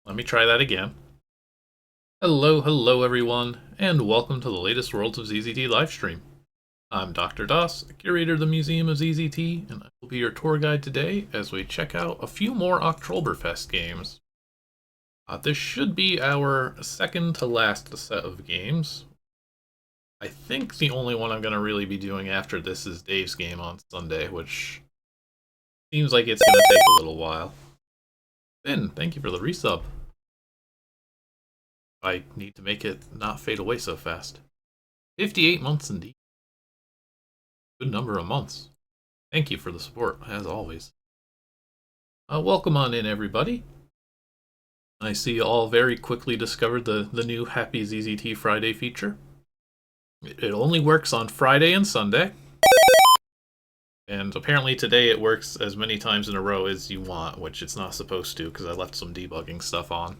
Let me try that again. Hello everyone, and welcome to the latest Worlds of ZZT livestream. I'm Dr. Doss, curator of the Museum of ZZT, and I will be your tour guide today as we check out a few more Oktrollberfest games. This should be our second to last set of games. I think the only one I'm going to really be doing after this is Dave's game on Sunday, which seems like it's going to take a little while. Finn, thank you for the resub. I need to make it not fade away so fast. 58 months indeed. Good number of months. Thank you for the support, as always. Welcome on in, everybody. I see you all very quickly discovered the new Happy ZZT Friday feature. It only works on Friday and Sunday. And apparently today it works as many times in a row as you want, which it's not supposed to because I left some debugging stuff on.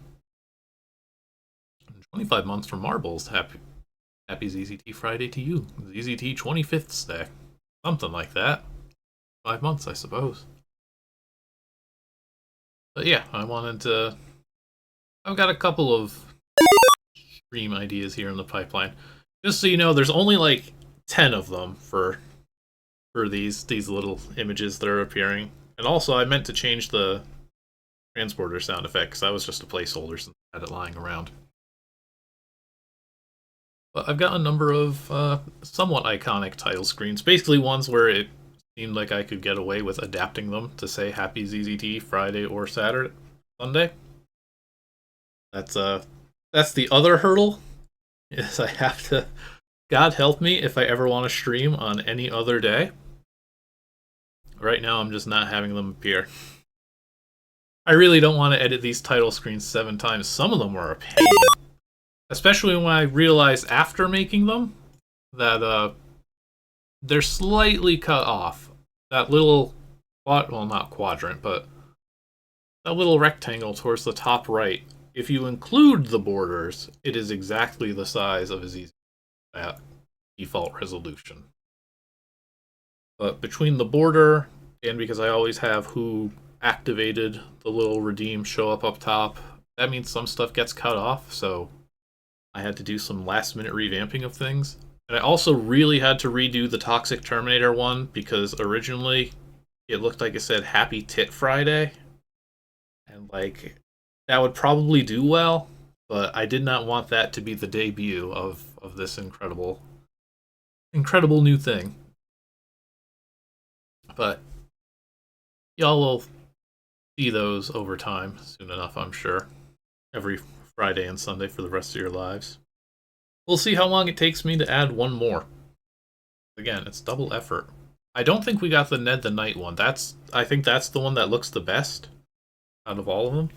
25 months from Marbles. Happy ZZT Friday to you. ZZT 25th day. Something like that. 5 months, I suppose. But yeah, I've got a couple of stream ideas here in the pipeline. Just so you know, there's only like 10 of them for these little images that are appearing. And also, I meant to change the transporter sound effect because that was just a placeholder since I had it lying around. But I've got a number of somewhat iconic title screens, basically ones where it seemed like I could get away with adapting them to say Happy ZZT Friday or Saturday, Sunday. That's the other hurdle, is I have to, God help me if I ever want to stream on any other day. Right now I'm just not having them appear. I really don't want to edit these title screens 7 times. Some of them were a pain. Especially when I realized after making them that they're slightly cut off. That little, well, not quadrant, but that little rectangle towards the top right. If you include the borders, it is exactly the size of a ZZ at default resolution. But between the border, and because I always have who activated the little redeem show up top, that means some stuff gets cut off, so I had to do some last-minute revamping of things. And I also really had to redo the Toxic Terminator one, because originally it looked like it said Happy Tit Friday. And, like, that would probably do well, but I did not want that to be the debut of this incredible new thing. But y'all will see those over time soon enough, I'm sure. Every Friday and Sunday for the rest of your lives. We'll see how long it takes me to add one more. Again, it's double effort. I don't think we got the Ned the Knight one. I think that's the one that looks the best out of all of them.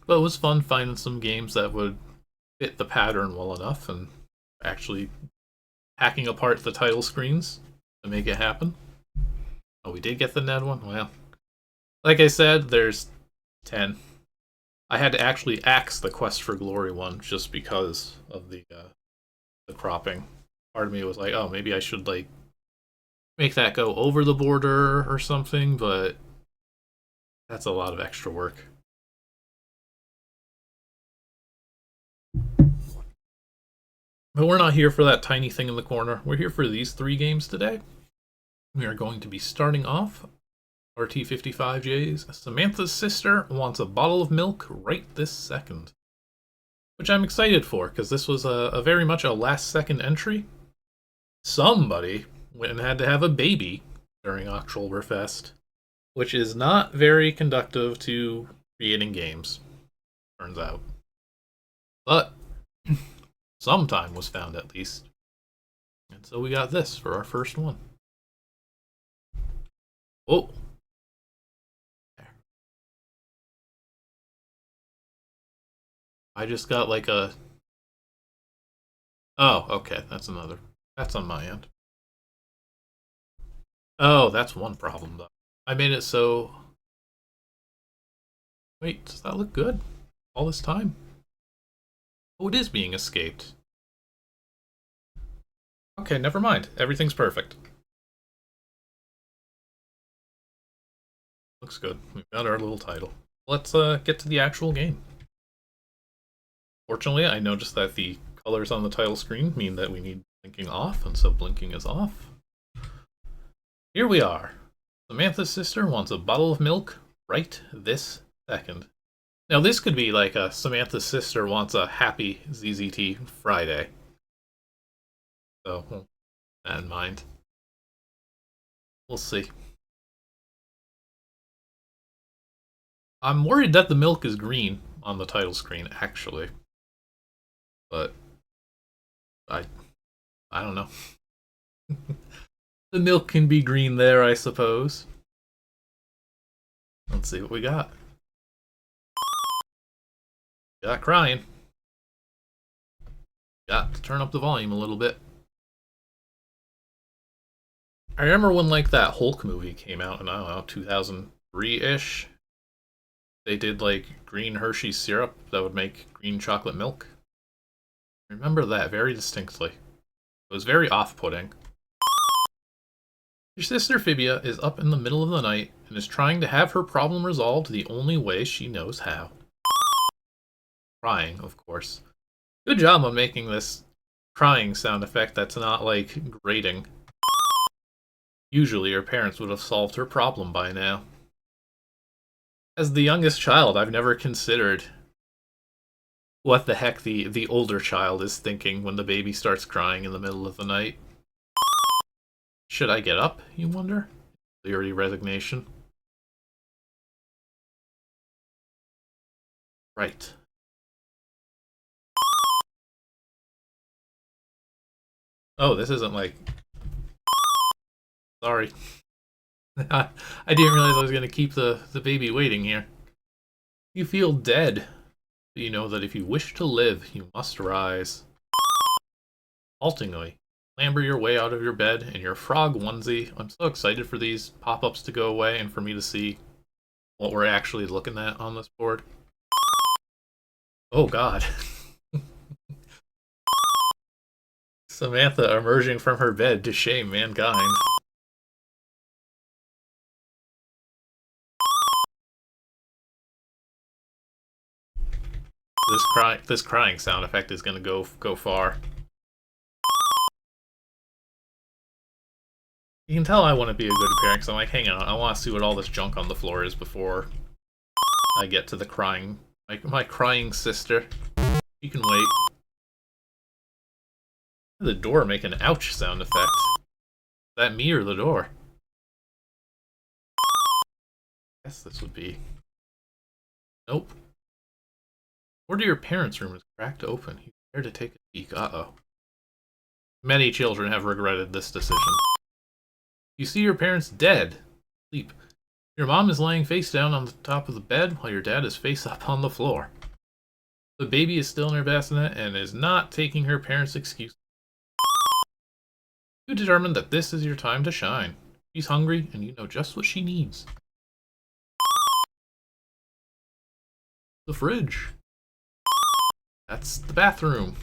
But it was fun finding some games that would fit the pattern well enough and actually hacking apart the title screens to make it happen. Oh, we did get the Ned one? Well, like I said, there's 10. I had to actually axe the Quest for Glory one just because of the cropping. Part of me was like, oh, maybe I should like make that go over the border or something, but that's a lot of extra work. But we're not here for that tiny thing in the corner. We're here for these 3 games today. We are going to be starting off RT55J's Samantha's sister wants a bottle of milk right this second. Which I'm excited for, because this was a very much a last-second entry. Somebody went and had to have a baby during Oktrollberfest, which is not very conductive to creating games, turns out. But some time was found at least. And so we got this for our first one. Whoa. I just got like a... Oh, okay, that's on my end. Oh, that's one problem, though. I made it so... Wait, does that look good? All this time? Oh, it is being escaped. Okay, never mind. Everything's perfect. Looks good. We've got our little title. Let's get to the actual game. Fortunately, I noticed that the colors on the title screen mean that we need blinking off, and so blinking is off. Here we are. Samantha's sister wants a bottle of milk right this second. Now this could be like a Samantha's sister wants a happy ZZT Friday. So, keep that in mind. We'll see. I'm worried that the milk is green on the title screen, actually. But I don't know. The milk can be green there, I suppose. Let's see what we got. Got crying. Got to turn up the volume a little bit. I remember when like that Hulk movie came out in, I don't know, 2003-ish. They did like green Hershey syrup that would make green chocolate milk. I remember that very distinctly. It was very off-putting. Your sister Fibia is up in the middle of the night and is trying to have her problem resolved the only way she knows how. Crying, of course. Good job on making this crying sound effect that's not like grating. Usually her parents would have solved her problem by now. As the youngest child, I've never considered what the heck the older child is thinking when the baby starts crying in the middle of the night. Should I get up, you wonder? Leery resignation. Right. Oh, this isn't like... Sorry. I didn't realize I was going to keep the baby waiting here. You feel dead. But you know that if you wish to live, you must rise. Haltingly, clamber your way out of your bed in your frog onesie. I'm so excited for these pop-ups to go away and for me to see what we're actually looking at on this board. Oh god. Samantha emerging from her bed to shame mankind. This crying sound effect is gonna go far. You can tell I want to be a good parent because I'm like, hang on, I want to see what all this junk on the floor is before I get to the crying. My crying sister. You can wait. The door make an ouch sound effect. Is that me or the door? I guess this would be... Nope. The door to your parents' room is cracked open. He's there to take a peek. Uh-oh. Many children have regretted this decision. You see your parents dead. Sleep. Your mom is laying face down on the top of the bed while your dad is face up on the floor. The baby is still in her bassinet and is not taking her parents' excuse. You determine that this is your time to shine. She's hungry and you know just what she needs. The fridge. That's the bathroom.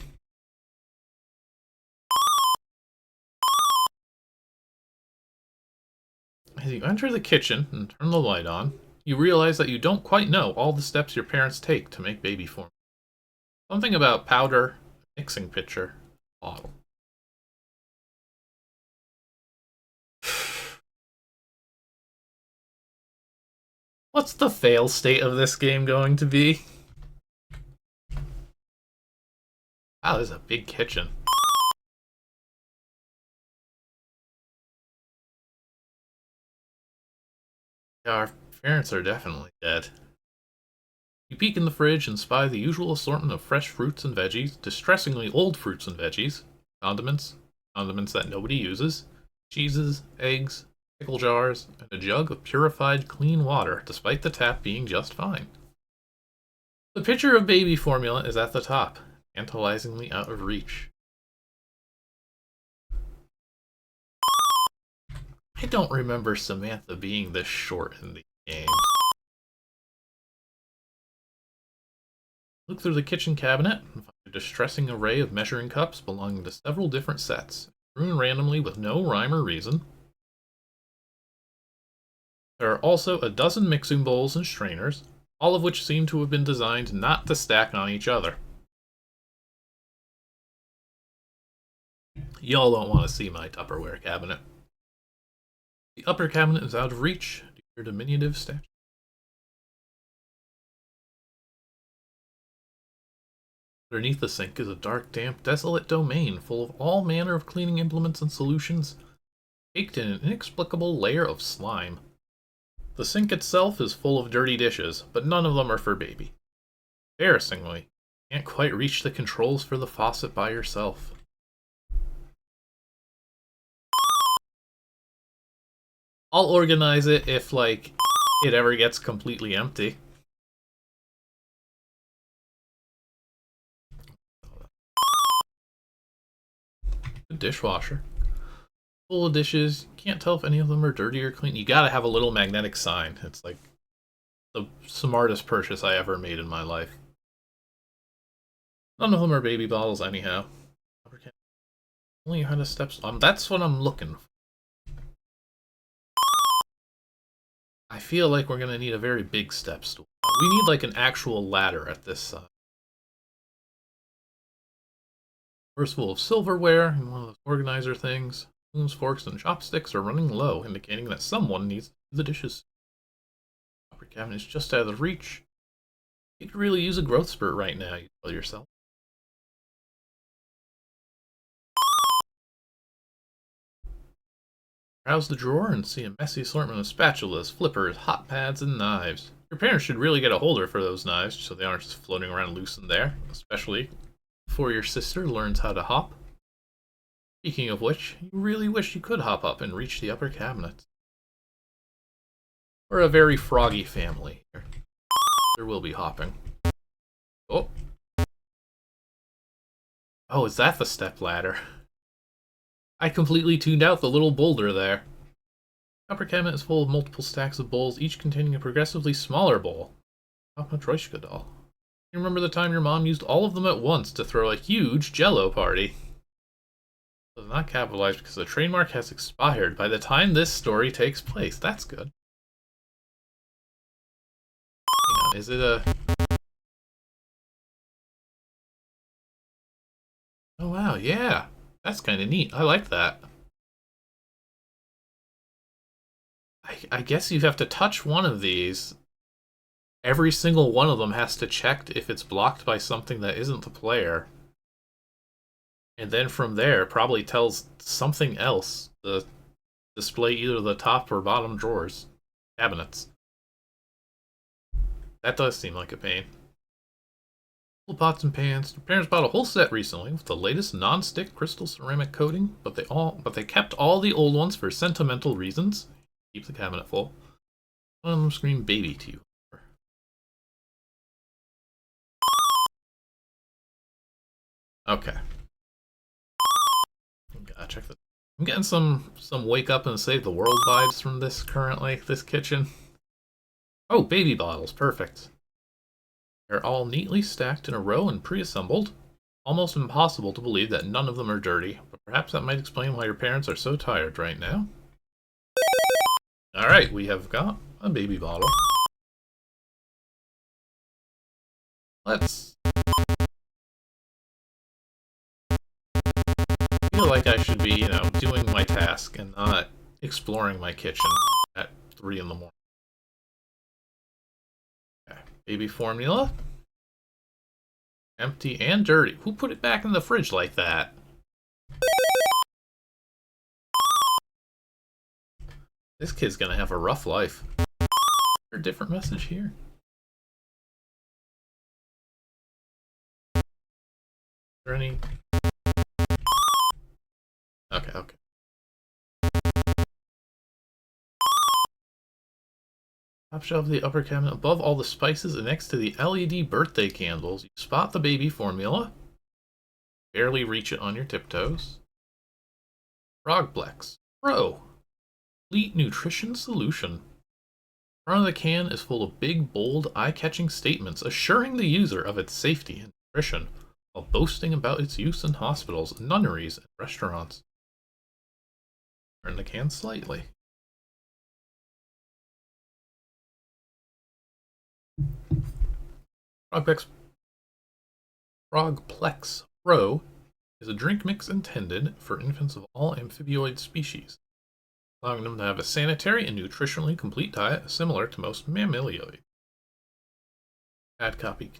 As you enter the kitchen and turn the light on, you realize that you don't quite know all the steps your parents take to make baby formula. Something about powder, mixing pitcher, bottle. What's the fail state of this game going to be? Wow, this is a big kitchen. Yeah, our parents are definitely dead. You peek in the fridge and spy the usual assortment of fresh fruits and veggies, distressingly old fruits and veggies, condiments that nobody uses, cheeses, eggs, pickle jars, and a jug of purified clean water, despite the tap being just fine. The pitcher of baby formula is at the top, tantalizingly out of reach. I don't remember Samantha being this short in the game. Look through the kitchen cabinet and find a distressing array of measuring cups belonging to several different sets, strewn randomly with no rhyme or reason. There are also a dozen mixing bowls and strainers, all of which seem to have been designed not to stack on each other. Y'all don't want to see my Tupperware cabinet. The upper cabinet is out of reach due to your diminutive stature. Underneath the sink is a dark, damp, desolate domain full of all manner of cleaning implements and solutions, baked in an inexplicable layer of slime. The sink itself is full of dirty dishes, but none of them are for baby. Embarrassingly, you can't quite reach the controls for the faucet by yourself. I'll organize it if, like, it ever gets completely empty. A dishwasher. Full of dishes. You can't tell if any of them are dirty or clean. You gotta have a little magnetic sign. It's like the smartest purchase I ever made in my life. None of them are baby bottles anyhow. Only 100 steps. That's what I'm looking for. I feel like we're gonna need a very big step stool. We need like an actual ladder at this side. First full of silverware and one of those organizer things. Spoons, forks, and chopsticks are running low, indicating that someone needs to do the dishes. The upper cabinet is just out of reach. You could really use a growth spurt right now, you tell yourself. Browse the drawer and see a messy assortment of spatulas, flippers, hot pads, and knives. Your parents should really get a holder for those knives so they aren't just floating around loose in there, especially before your sister learns how to hop. Speaking of which, you really wish you could hop up and reach the upper cabinet. We're a very froggy family here. There will be hopping. Oh. Oh, is that the stepladder? I completely tuned out the little boulder there. The upper cabinet is full of multiple stacks of bowls, each containing a progressively smaller bowl. Papa Troishka doll. You remember the time your mom used all of them at once to throw a huge Jell-O party? It was not capitalized because the trademark has expired by the time this story takes place. That's good. Hang on, is it a... Oh wow, yeah. That's kind of neat. I like that. I guess you have to touch one of these. Every single one of them has to check if it's blocked by something that isn't the player. And then from there, probably tells something else to display either the top or bottom drawers, cabinets. That does seem like a pain. Pots and pans. Your parents bought a whole set recently with the latest non-stick crystal ceramic coating, but they kept all the old ones for sentimental reasons. Keep the cabinet full. One of them scream baby to you. Okay. Gotta check that. I'm getting some wake up and save the world vibes from this currently, this kitchen. Oh, baby bottles, perfect. They're all neatly stacked in a row and pre-assembled. Almost impossible to believe that none of them are dirty, but perhaps that might explain why your parents are so tired right now. Alright, we have got a baby bottle. Let's... I feel like I should be, doing my task and not exploring my kitchen at 3 in the morning. Okay. Baby formula. Empty and dirty. Who put it back in the fridge like that? This kid's gonna have a rough life. Is there a different message here? Is there any... Okay. Top shelf of the upper cabinet, above all the spices and next to the LED birthday candles, you spot the baby formula. Barely reach it on your tiptoes. Frogplex Pro. Complete nutrition solution. The front of the can is full of big, bold, eye-catching statements assuring the user of its safety and nutrition, while boasting about its use in hospitals, nunneries, and restaurants. Turn the can slightly. Frogplex, Frogplex Pro is a drink mix intended for infants of all amphibioid species, allowing them to have a sanitary and nutritionally complete diet similar to most mammilioids. Ad copy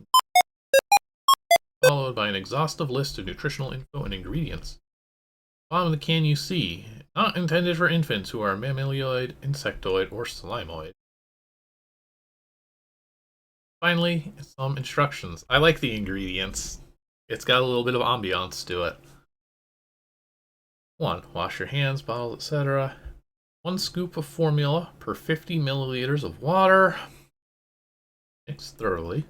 followed by an exhaustive list of nutritional info and ingredients. Bottom of the can you see, not intended for infants who are mammilioid, insectoid, or slimoid. Finally, some instructions. I like the ingredients. It's got a little bit of ambiance to it. 1. Wash your hands, bottles, etc. 1 scoop of formula per 50 milliliters of water. Mix thoroughly.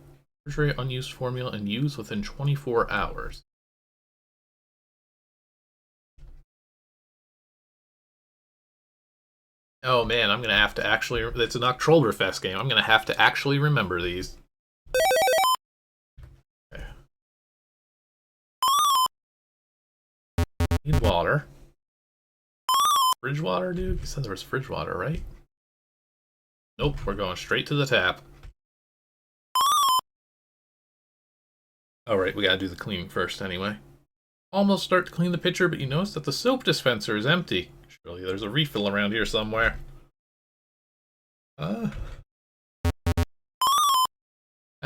Refrigerate unused formula and use within 24 hours. Oh man, I'm gonna have to actually. It's an Oktrollberfest game. I'm gonna have to actually remember these. Okay. Need water. Fridge water, dude? You said there was fridge water, right? Nope, we're going straight to the tap. Alright, we gotta do the cleaning first anyway. Almost start to clean the pitcher, but you notice that the soap dispenser is empty. Surely there's a refill around here somewhere. That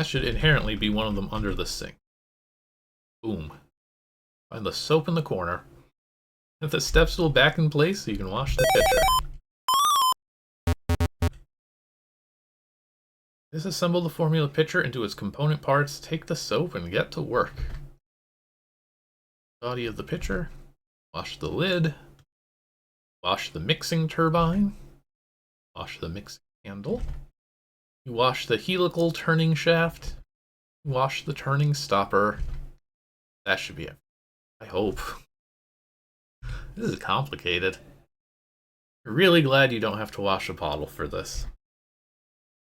should inherently be one of them under the sink. Boom. Find the soap in the corner. Get the step stool back in place so you can wash the pitcher. Disassemble the formula pitcher into its component parts, take the soap, and get to work. Body of the pitcher. Wash the lid. Wash the mixing turbine. Wash the mixing handle. You wash the helical turning shaft. Wash the turning stopper. That should be it. I hope. This is complicated. I'm really glad you don't have to wash a bottle for this.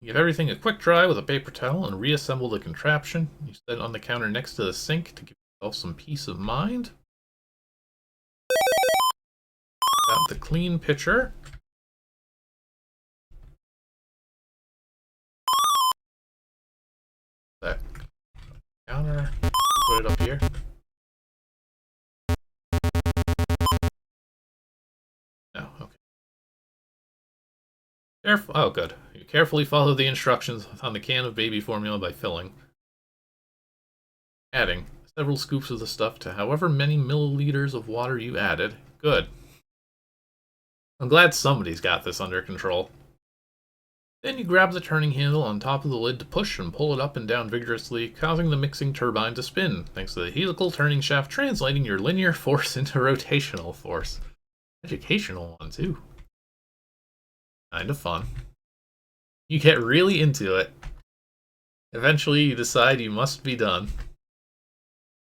Give everything a quick dry with a paper towel and reassemble the contraption. You set it on the counter next to the sink to give yourself some peace of mind. Got the clean pitcher. That counter. Put it up here. No, okay. Careful. Oh, good. You carefully follow the instructions on the can of baby formula by filling. Adding several scoops of the stuff to however many milliliters of water you added. Good. I'm glad somebody's got this under control. Then you grab the turning handle on top of the lid to push and pull it up and down vigorously, causing the mixing turbine to spin, thanks to the helical turning shaft translating your linear force into rotational force. Educational one, too. Kind of fun. You get really into it. Eventually, you decide you must be done.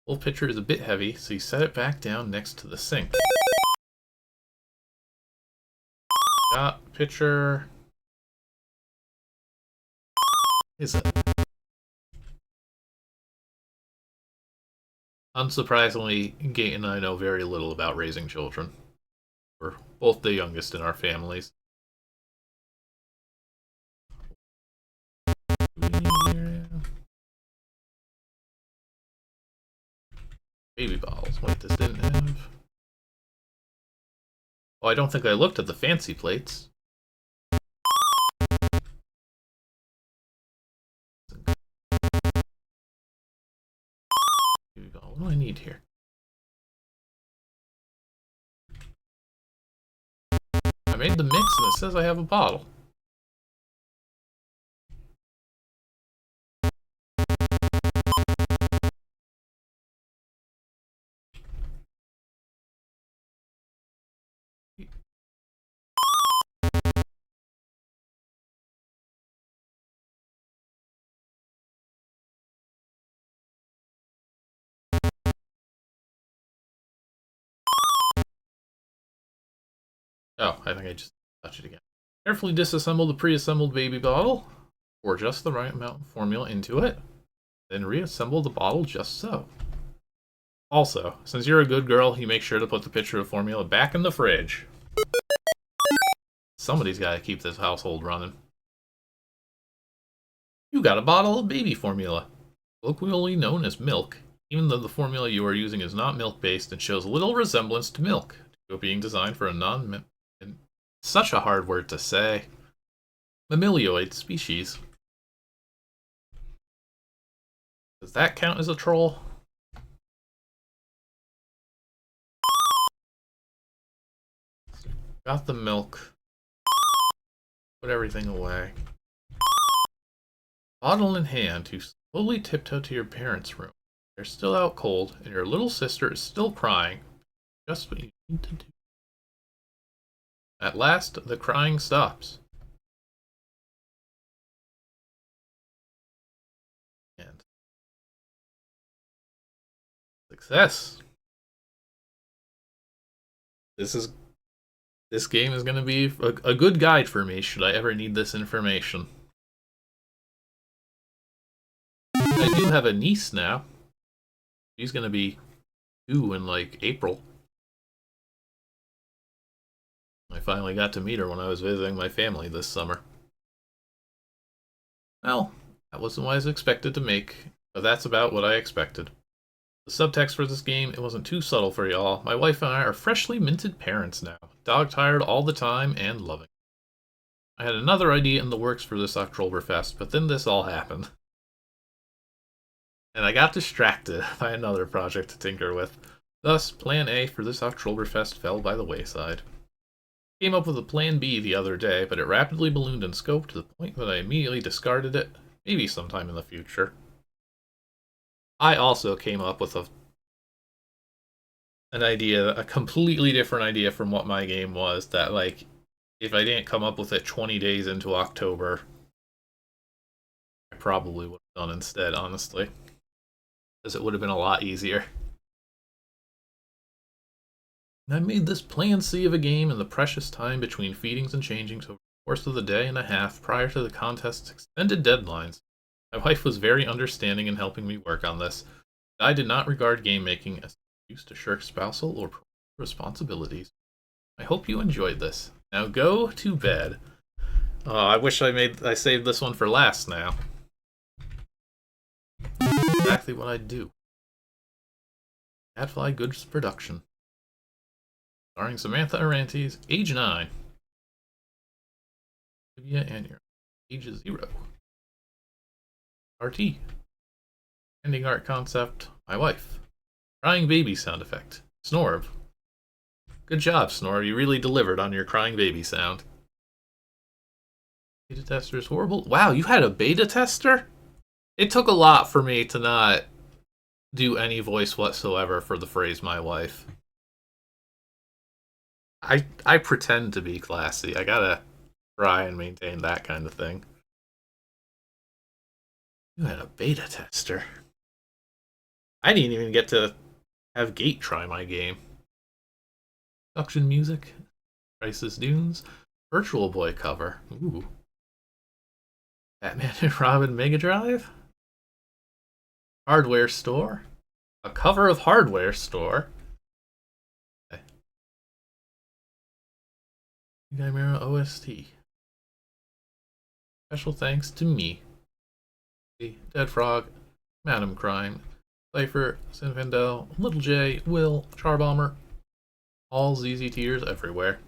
The whole pitcher is a bit heavy, so you set it back down next to the sink. Got pitcher. Is it? Unsurprisingly, Gate and I know very little about raising children. We're both the youngest in our families. Baby bottles. Wait, this didn't have... Oh, I don't think I looked at the fancy plates. What do I need here? I made the mix and it says I have a bottle. Oh, I think I just touched it again. Carefully disassemble the pre-assembled baby bottle. Pour just the right amount of formula into it. Then reassemble the bottle just so. Also, since you're a good girl, you make sure to put the pitcher of formula back in the fridge. Somebody's got to keep this household running. You got a bottle of baby formula. colloquially known as milk, even though the formula you are using is not milk-based and shows little resemblance to milk, due to being designed for a non such a hard word to say, mammilioid species. Does that count as a troll? Got the milk. Put everything away. Bottle in hand, you slowly tiptoe to your parents' room. They're still out cold, and your little sister is still crying. Just what you need to do. At last, the crying stops. And success. This game is going to be a good guide for me should I ever need this information. I do have a niece now. She's going to be 2 in like April. I finally got to meet her when I was visiting my family this summer. Well, that wasn't what I was expected to make, but that's about what I expected. The subtext for this game, it wasn't too subtle for y'all. My wife and I are freshly minted parents now, dog-tired all the time and loving. I had another idea in the works for this Oktrollberfest, but then this all happened. And I got distracted by another project to tinker with. Thus, Plan A for this Oktrollberfest fell by the wayside. Came up with a Plan B the other day, but it rapidly ballooned in scope to the point that I immediately discarded it, maybe sometime in the future. I also came up with an idea, a completely different idea from what my game was, that, like, if I didn't come up with it 20 days into October, I probably would have done instead, honestly. Because it would have been a lot easier. I made this Plan C of a game in the precious time between feedings and changings over the course of the day and a half prior to the contest's extended deadlines. My wife was very understanding in helping me work on this. I did not regard game making as an excuse to shirk spousal or responsibilities. I hope you enjoyed this. Now go to bed. I wish I saved this one for last now. Exactly what I'd do. Gadfly Goods Production. Starring Samantha Arantes, age 9. Olivia and your age is 0. RT. Ending art concept, my wife. Crying baby sound effect, Snorb. Good job, Snorb, you really delivered on your crying baby sound. Beta tester is horrible. Wow, you had a beta tester? It took a lot for me to not do any voice whatsoever for the phrase my wife. I pretend to be classy. I gotta try and maintain that kind of thing. You had a beta tester. I didn't even get to have Gate try my game. Production music. Crisis Dunes. Virtual Boy cover. Ooh. Batman and Robin Mega Drive. Hardware Store. A cover of Hardware Store. Okay. Chimera OST. Special thanks to me. Dead Frog, Madam Crime, Cypher, Sinfandel, Little J, Will, Charbomber, all ZZ Tears everywhere.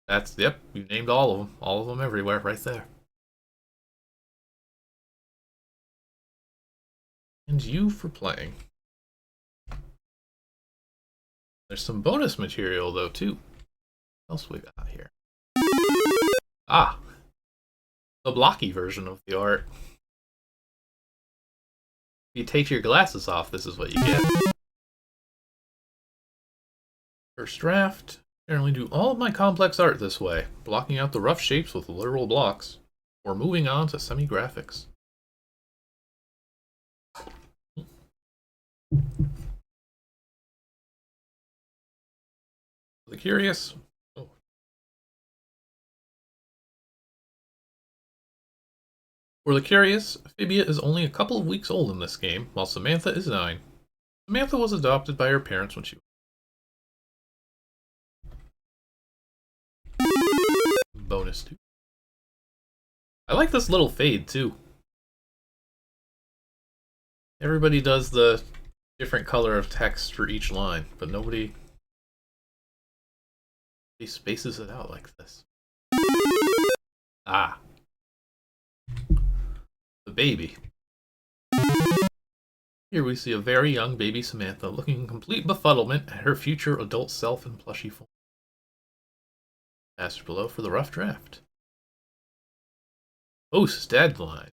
That's, yep, you named all of them everywhere, right there. And you for playing. There's some bonus material though too. What else we got here? Ah, the blocky version of the art. If you take your glasses off, this is what you get. First draft. Generally do all of my complex art this way, blocking out the rough shapes with literal blocks, or moving on to semi-graphics. For the curious, Fibia is only a couple of weeks old in this game, while Samantha is 9. Samantha was adopted by her parents when she was bonus 2. I like this little fade too. Everybody does the different color of text for each line, but nobody spaces it out like this. Ah, the baby. Here we see a very young baby Samantha looking in complete befuddlement at her future adult self in plushy form. Passage below for the rough draft. Post deadline.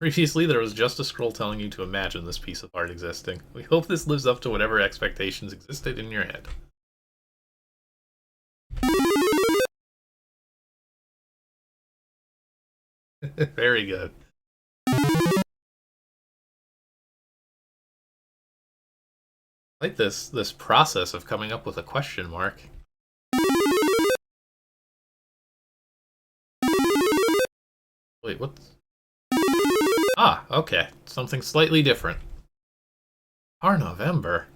Previously, there was just a scroll telling you to imagine this piece of art existing. We hope this lives up to whatever expectations existed in your head. Very good. I like this process of coming up with a question mark. Wait, what's... Ah, okay. Something slightly different. November.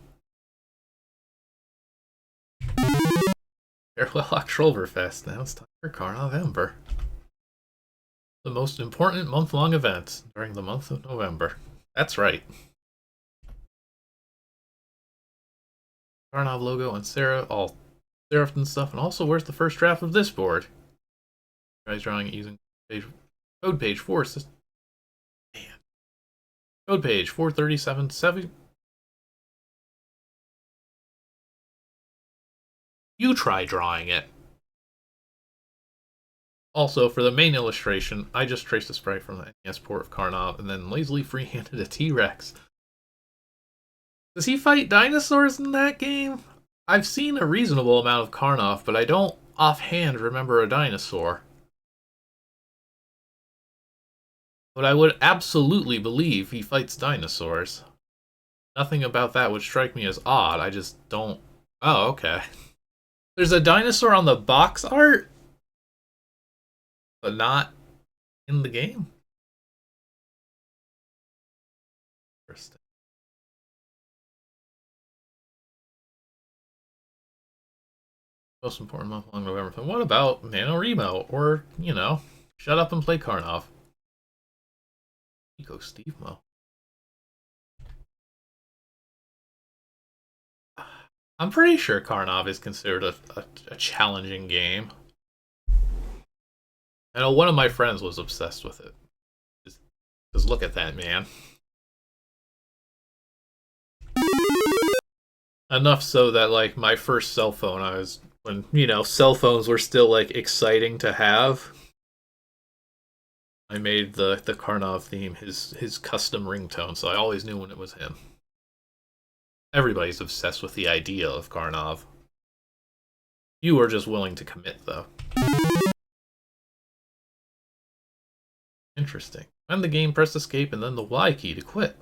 Farewell Oktrollberfest. Now it's time for November. The most important month-long event during the month of November. That's right. Karnov logo and Sarah, all serifed and stuff, and also where's the first draft of this board? Tries drawing it using code page 4. Man. Code page 437.7. You try drawing it. Also, for the main illustration, I just traced a sprite from the NES port of Karnov and then lazily freehanded a T-Rex. Does he fight dinosaurs in that game? I've seen a reasonable amount of Karnov, but I don't offhand remember a dinosaur. But I would absolutely believe he fights dinosaurs. Nothing about that would strike me as odd, I just don't... Oh, okay. There's a dinosaur on the box art? But not in the game? Interesting. Most important month long November. What about NaNoWriMo? Or, you know, shut up and play Karnov. Eco Steve Mo. I'm pretty sure Karnov is considered a challenging game. I know one of my friends was obsessed with it. Just look at that, man. Enough so that, like, my first cell phone, when, you know, cell phones were still, like, exciting to have, I made the Karnov theme his custom ringtone, so I always knew when it was him. Everybody's obsessed with the idea of Karnov. You are just willing to commit, though. Interesting. End the game, press escape, and then the Y key to quit.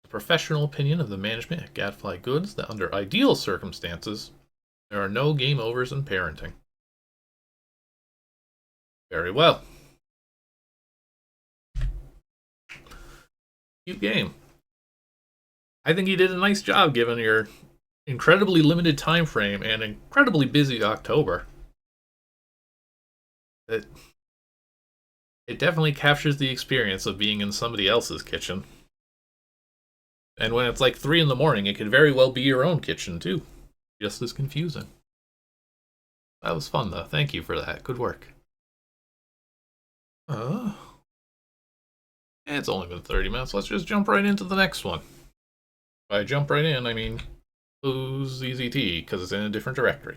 The professional opinion of the management at Gadfly Goods that under ideal circumstances, there are no game overs in parenting. Very well. Cute game. I think you did a nice job given your incredibly limited time frame and incredibly busy October. It definitely captures the experience of being in somebody else's kitchen. And when it's like 3 in the morning, it could very well be your own kitchen, too. Just as confusing. That was fun, though. Thank you for that. Good work. It's only been 30 minutes. Let's just jump right into the next one. By jump right in, I mean close ZZT, because it's in a different directory.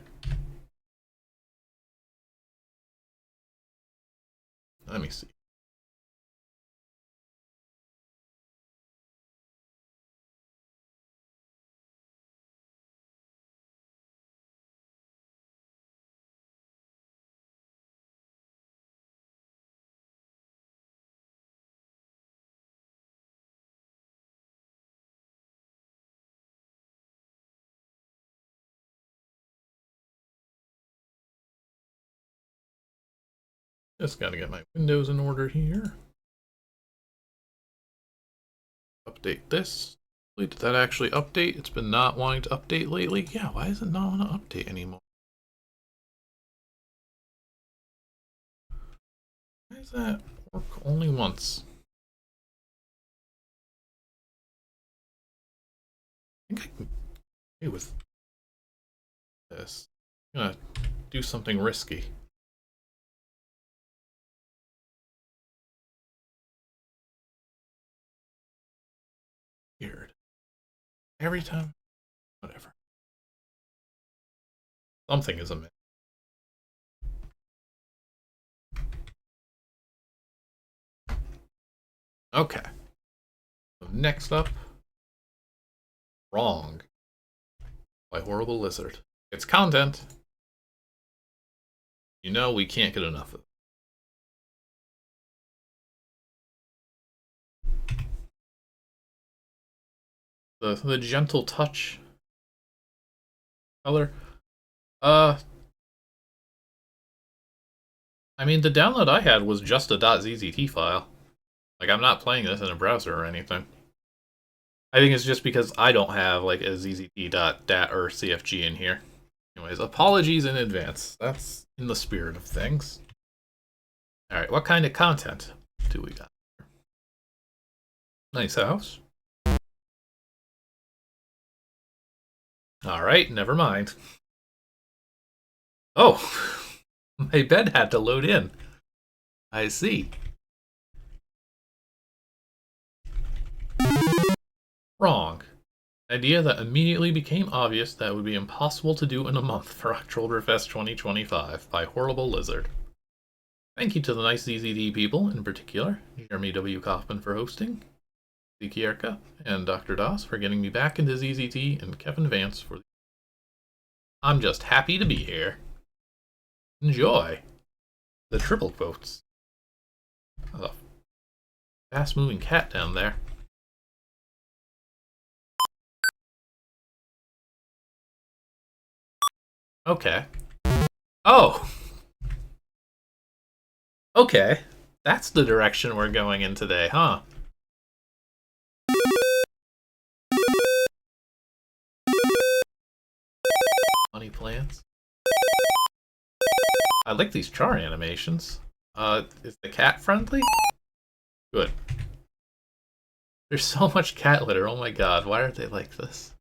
Let me see. Just gotta get my windows in order here. Update this. Did that actually update? It's been not wanting to update lately. Yeah, why is it not want to update anymore? Why does that work only once? think I can play with this. I'm gonna do something risky. Weird. Every time. Whatever. Something is amiss. Okay. So next up, Wrong by Horrible Lizard. It's content. You know we can't get enough of it. The gentle touch color. I mean, the download I had was just a .zzt file. Like, I'm not playing this in a browser or anything. I think it's just because I don't have, like, a zzt.dat or CFG in here. Anyways, apologies in advance. That's in the spirit of things. Alright, what kind of content do we got? Nice house. Alright, never mind. Oh! My bed had to load in. I see. Wrong. An idea that immediately became obvious that would be impossible to do in a month for Oktrollberfest 2025 by Horrible Lizard. Thank you to the nice ZZD people, in particular, Jeremy W. Kaufman for hosting, Kierka, and Dr. Das for getting me back into ZZT, and Kevin Vance for the... I'm just happy to be here. Enjoy. The triple quotes. Oh, fast-moving cat down there. Okay. Oh! Okay. That's the direction we're going in today, huh? Money plants. I like these char animations. Is the cat friendly? Good. There's so much cat litter, oh my god, why are they like this?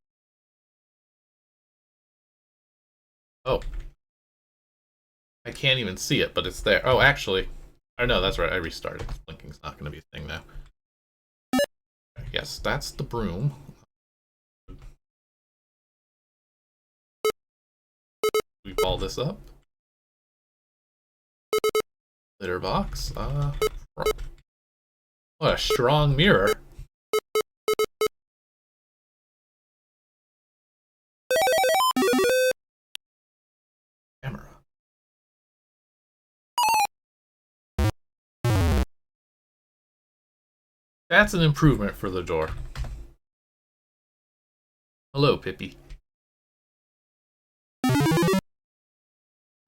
Oh. I can't even see it, but it's there. Oh, actually. Oh no, that's right, I restarted. Blinking's not going to be a thing now. Yes, that's the broom. We ball this up. Litter box. What a strong mirror. Camera. That's an improvement for the door. Hello, Pippi.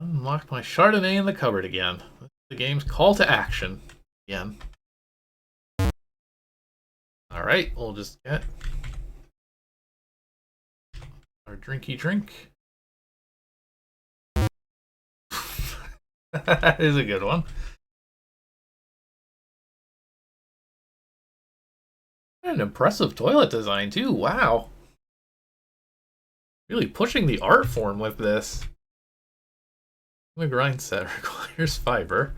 Unlocked my Chardonnay in the cupboard again. The game's call to action. Again. Alright, we'll just get our drinky drink. That is a good one. An impressive toilet design too, wow. Really pushing the art form with this. The grind set requires fiber.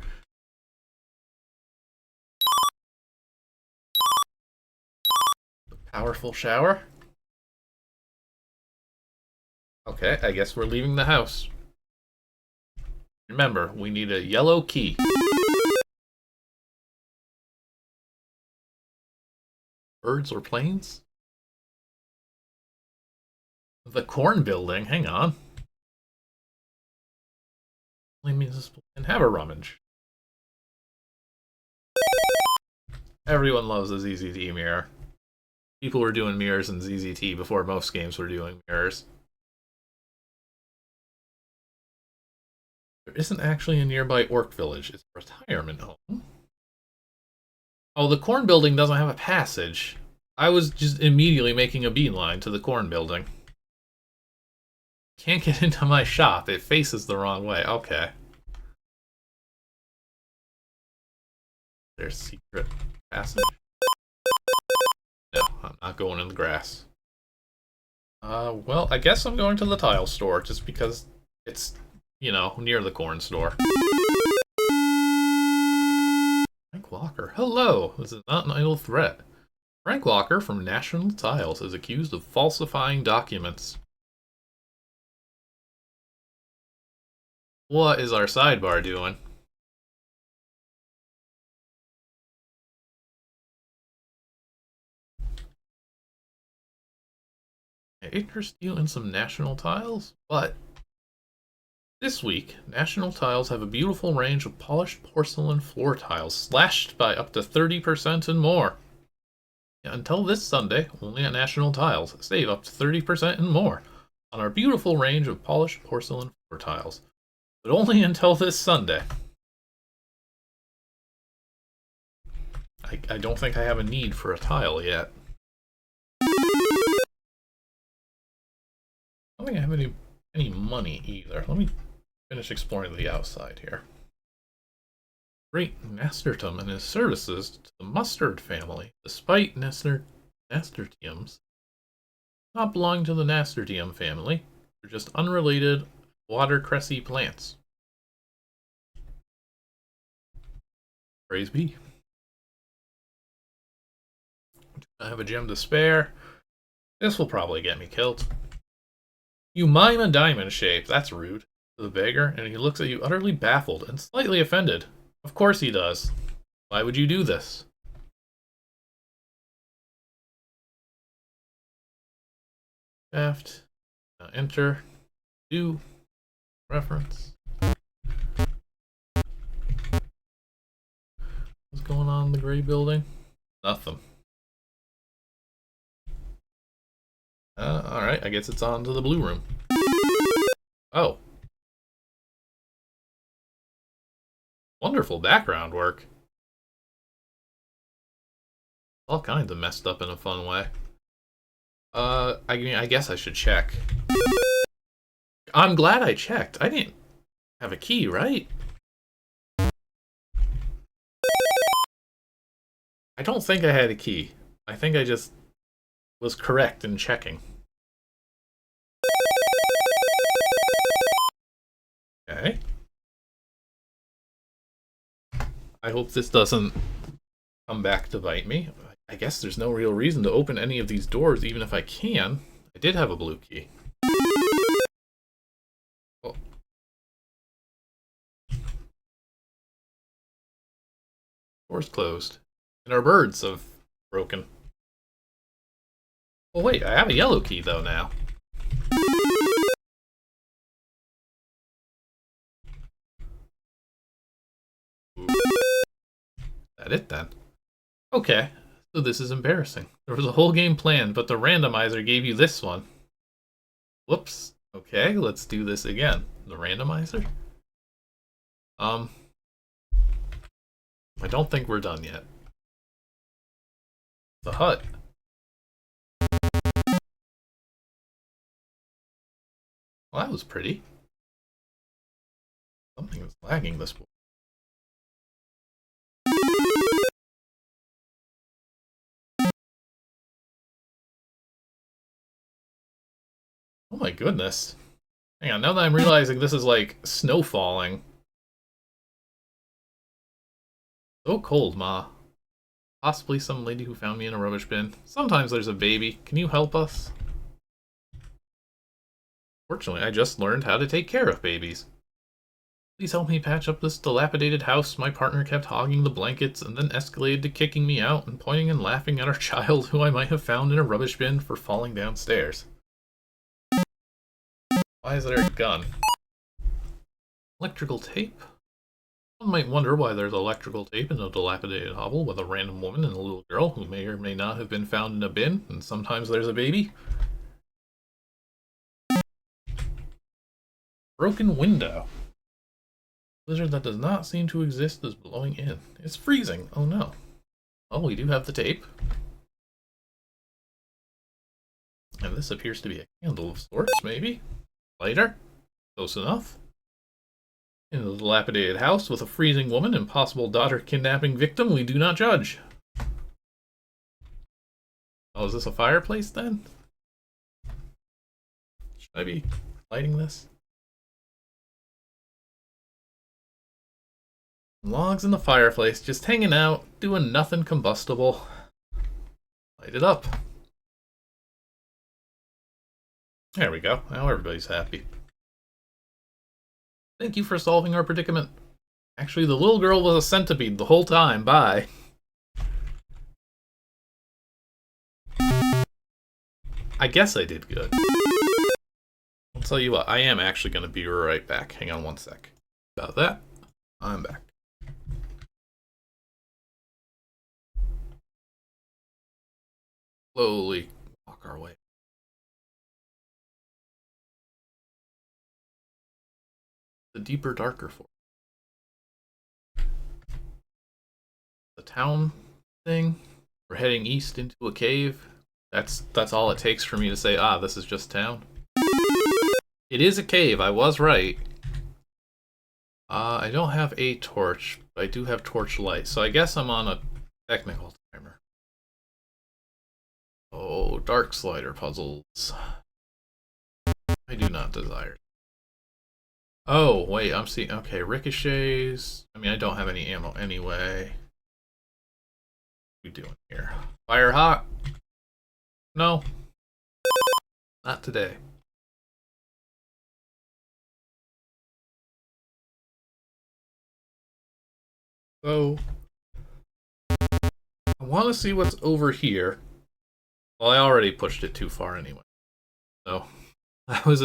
The powerful shower. Okay, I guess we're leaving the house. Remember, we need a yellow key. Birds or planes? The corn building, hang on. Only means we can have a rummage. Everyone loves a ZZT mirror. People were doing mirrors in ZZT before most games were doing mirrors. There isn't actually a nearby orc village. It's a retirement home. Oh, the corn building doesn't have a passage. I was just immediately making a beeline to the corn building. Can't get into my shop. It faces the wrong way. Okay. There's secret passage. No, I'm not going in the grass. Well, I guess I'm going to the tile store just because it's, near the corn store. Frank Walker. Hello! This is not an idle threat. Frank Walker from National Tiles is accused of falsifying documents. What is our sidebar doing? Interest you in some National Tiles? But this week, National Tiles have a beautiful range of polished porcelain floor tiles, slashed by up to 30% and more. Until this Sunday, only at National Tiles, save up to 30% and more on our beautiful range of polished porcelain floor tiles. But only until this Sunday. I don't think I have a need for a tile yet. I don't think I have any money either. Let me finish exploring the outside here. Great Nasturtium and his services to the mustard family, despite nasturtiums not belonging to the nasturtium family. They're just unrelated watercressy plants. Praise be. I have a gem to spare. This will probably get me killed. You mime a diamond shape. That's rude. To the beggar, and he looks at you utterly baffled and slightly offended. Of course he does. Why would you do this? Shaft. Enter. Do. Reference. What's going on in the gray building? Nothing. Alright, I guess it's on to the blue room. Oh. Wonderful background work. All kinds of messed up in a fun way. I guess I should check. I'm glad I checked. I didn't have a key, right? I don't think I had a key. I think I just was correct in checking. Okay. I hope this doesn't come back to bite me. I guess there's no real reason to open any of these doors, even if I can. I did have a blue key. Oh. Door's closed. And our birds have broken. Oh wait, I have a yellow key though now. Is that it then? Okay, so this is embarrassing. There was a whole game planned, but the randomizer gave you this one. Whoops. Okay, let's do this again. The randomizer? I don't think we're done yet. The hut. Well, that was pretty. Something was lagging this board. Oh my goodness. Hang on, now that I'm realizing this is like snow falling. So cold, Ma. Possibly some lady who found me in a rubbish bin. Sometimes there's a baby. Can you help us? Fortunately, I just learned how to take care of babies. Please help me patch up this dilapidated house. My partner kept hogging the blankets and then escalated to kicking me out and pointing and laughing at our child who I might have found in a rubbish bin for falling downstairs. Why is there a gun? Electrical tape? One might wonder why there's electrical tape in a dilapidated hovel with a random woman and a little girl who may or may not have been found in a bin, and sometimes there's a baby. Broken window. Blizzard that does not seem to exist is blowing in. It's freezing. Oh no. Oh, we do have the tape. And this appears to be a candle of sorts, maybe? Lighter? Close enough. In a dilapidated house with a freezing woman and possible daughter kidnapping victim, we do not judge. Oh, is this a fireplace then? I be lighting this? Logs in the fireplace, just hanging out, doing nothing combustible. Light it up. There we go. Now everybody's happy. Thank you for solving our predicament. Actually, the little girl was a centipede the whole time. Bye. I guess I did good. I'll tell you what, I am actually going to be right back. Hang on one sec. About that, I'm back. Slowly walk our way. The deeper, darker forest. The town thing. We're heading east into a cave. That's all it takes for me to say, ah, this is just town. It is a cave, I was right. I don't have a torch, but I do have torch light, so I guess I'm on a technical timer. Oh, dark slider puzzles. I do not desire. Oh, wait, I'm seeing, okay, ricochets. I mean, I don't have any ammo anyway. What are we doing here? Fire hot? No. Not today. So, I want to see what's over here. Well, I already pushed it too far anyway. So, I was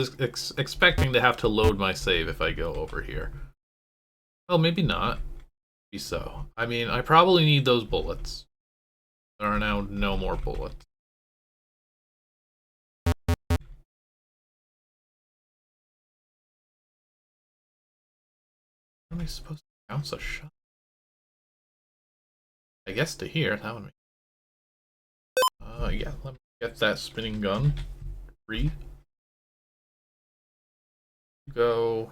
expecting to have to load my save if I go over here. Well, maybe not. Maybe so. I mean, I probably need those bullets. There are now no more bullets. How am I supposed to bounce a shot? I guess to here, that would make... yeah, let me get that spinning gun free. Go.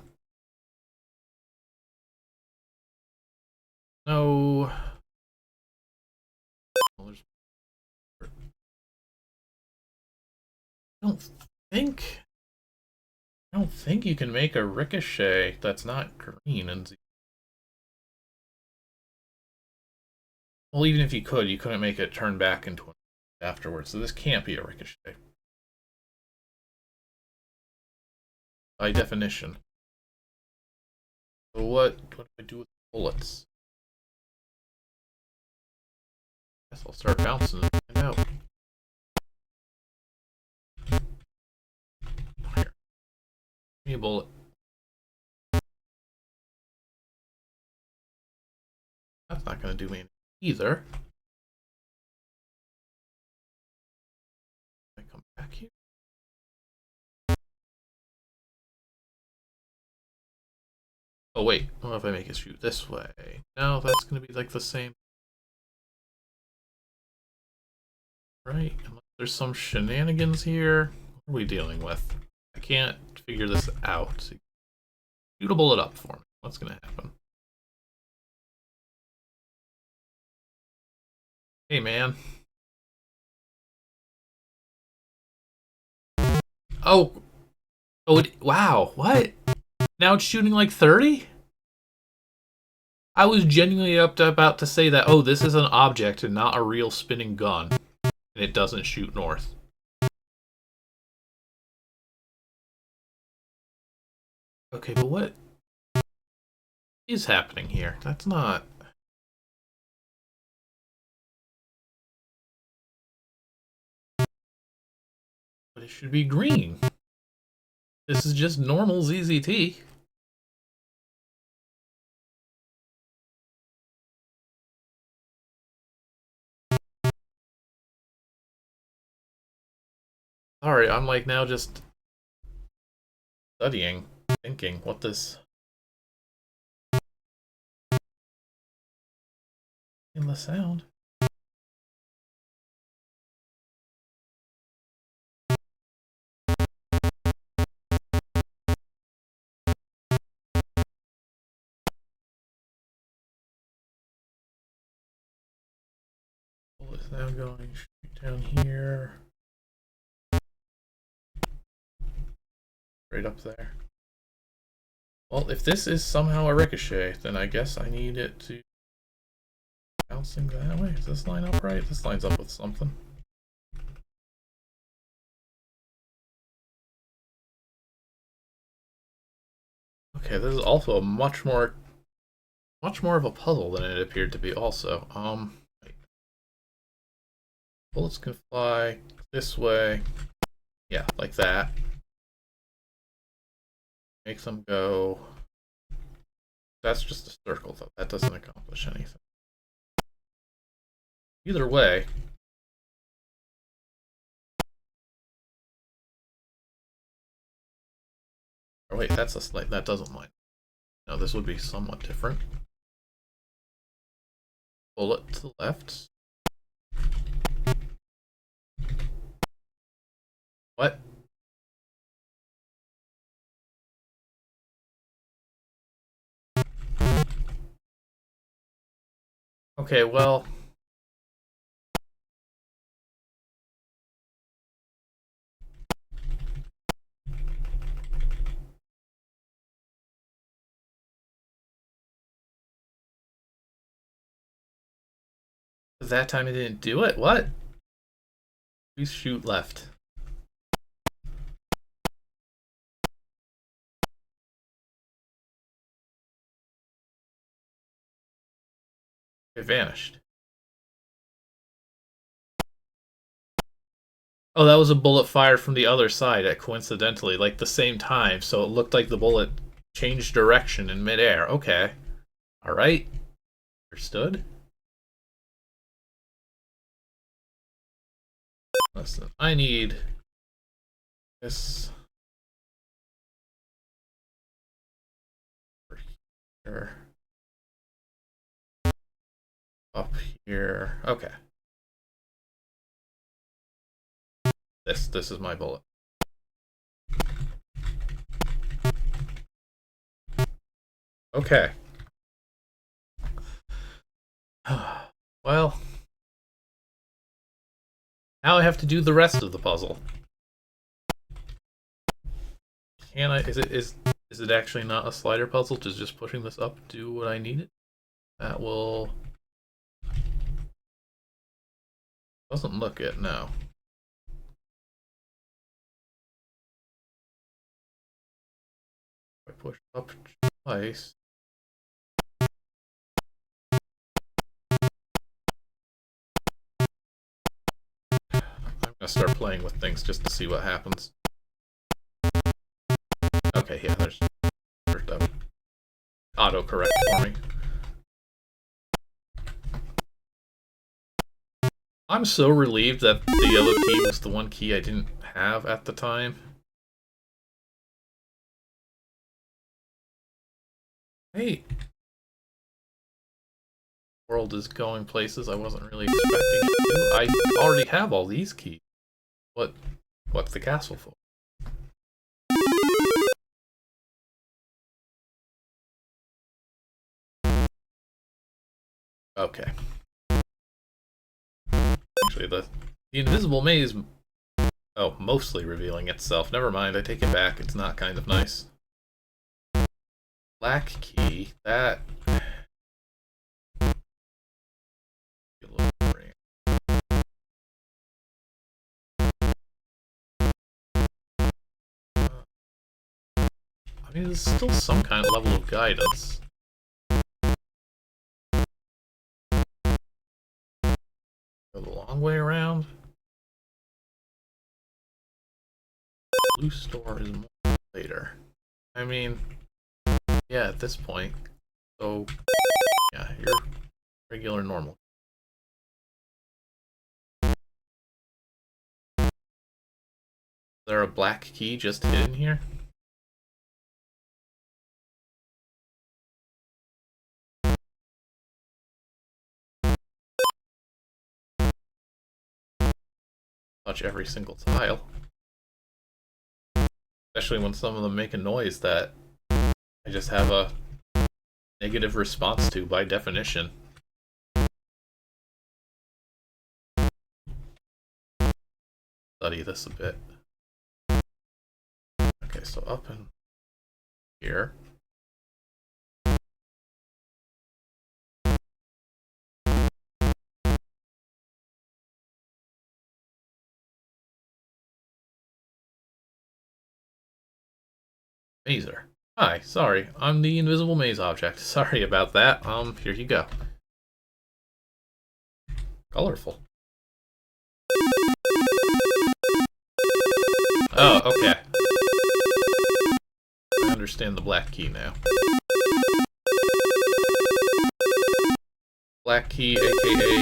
No. Well, I don't think you can make a ricochet that's not green and... Well, even if you could, you couldn't make it turn back into an afterwards, so this can't be a ricochet. By definition. So what do I do with bullets? Guess I'll start bouncing and find out. Here. Give me a bullet. That's not going to do me either. I come back here. Oh wait, what if I make it shoot this way? No, that's going to be like the same. Right, unless there's some shenanigans here. What are we dealing with? I can't figure this out. Shoot a bullet up for me. What's going to happen? Hey, man. Oh. Oh, wow. What? Now it's shooting like 30? I was genuinely about to say that, oh, this is an object and not a real spinning gun. And it doesn't shoot north. Okay, but what is happening here? That's not... But it should be green. This is just normal ZZT. Sorry, I'm like now just studying, thinking what this... In the sound. It's now going straight down here. Right up there. Well, if this is somehow a ricochet, then I guess I need it to bouncing that way. Does this line up right? This lines up with something. Okay, this is also a much more of a puzzle than it appeared to be also. Wait. Bullets can fly this way. Yeah, like that. Make them go. That's just a circle, though. That doesn't accomplish anything. Either way. Oh wait, that's a slight. That doesn't line. No, this would be somewhat different. Bullet to the left. What? Okay, well. That time it didn't do it? What? Please shoot left. It vanished. Oh, that was a bullet fired from the other side at coincidentally, like the same time, so it looked like the bullet changed direction in midair. Okay. Alright. Understood. Listen, I need this over here. Up here. Okay. This is my bullet. Okay. Well, now I have to do the rest of the puzzle. Can I? Is it actually not a slider puzzle? Just pushing this up do what I need it? That will. Doesn't look it now. If I push up twice. I'm gonna start playing with things just to see what happens. Okay, yeah, there's autocorrect for me. I'm so relieved that the yellow key was the one key I didn't have at the time. Hey! World is going places I wasn't really expecting it to. I already have all these keys. What's the castle for? Okay. Actually, the invisible maze, oh, mostly revealing itself. Never mind, I take it back. It's not kind of nice. Black key, that. I mean, there's still some kind of level of guidance. Go the long way around. Blue store is more later. I mean, yeah, at this point. So, yeah, you're regular normal. Is there a black key just hidden here? Touch every single tile. Especially when some of them make a noise that I just have a negative response to by definition. Study this a bit. Okay, so up in here. Mazer. Hi, sorry, I'm the invisible maze object. Sorry about that. Here you go. Colorful. Oh, okay. I understand the black key now. Black key, aka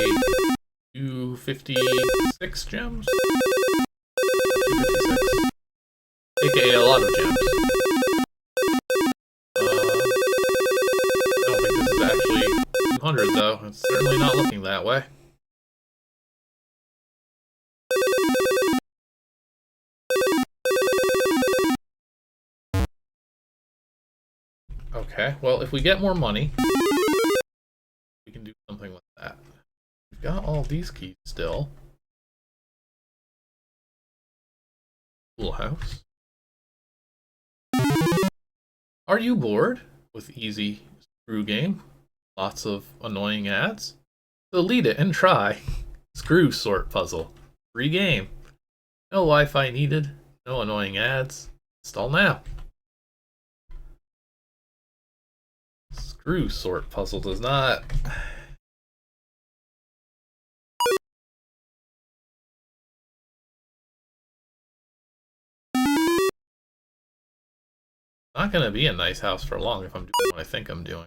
256 gems? 256. Aka a lot of gems. I don't think this is actually 200 though. It's certainly not looking that way. Okay, well, if we get more money, we can do something with that. We've got all these keys still. Cool house. Are you bored with easy screw game? Lots of annoying ads? Delete it and try. Screw sort puzzle. Free game. No Wi-Fi needed. No annoying ads. Install now. Screw sort puzzle does not... Not gonna be a nice house for long if I'm doing what I think I'm doing.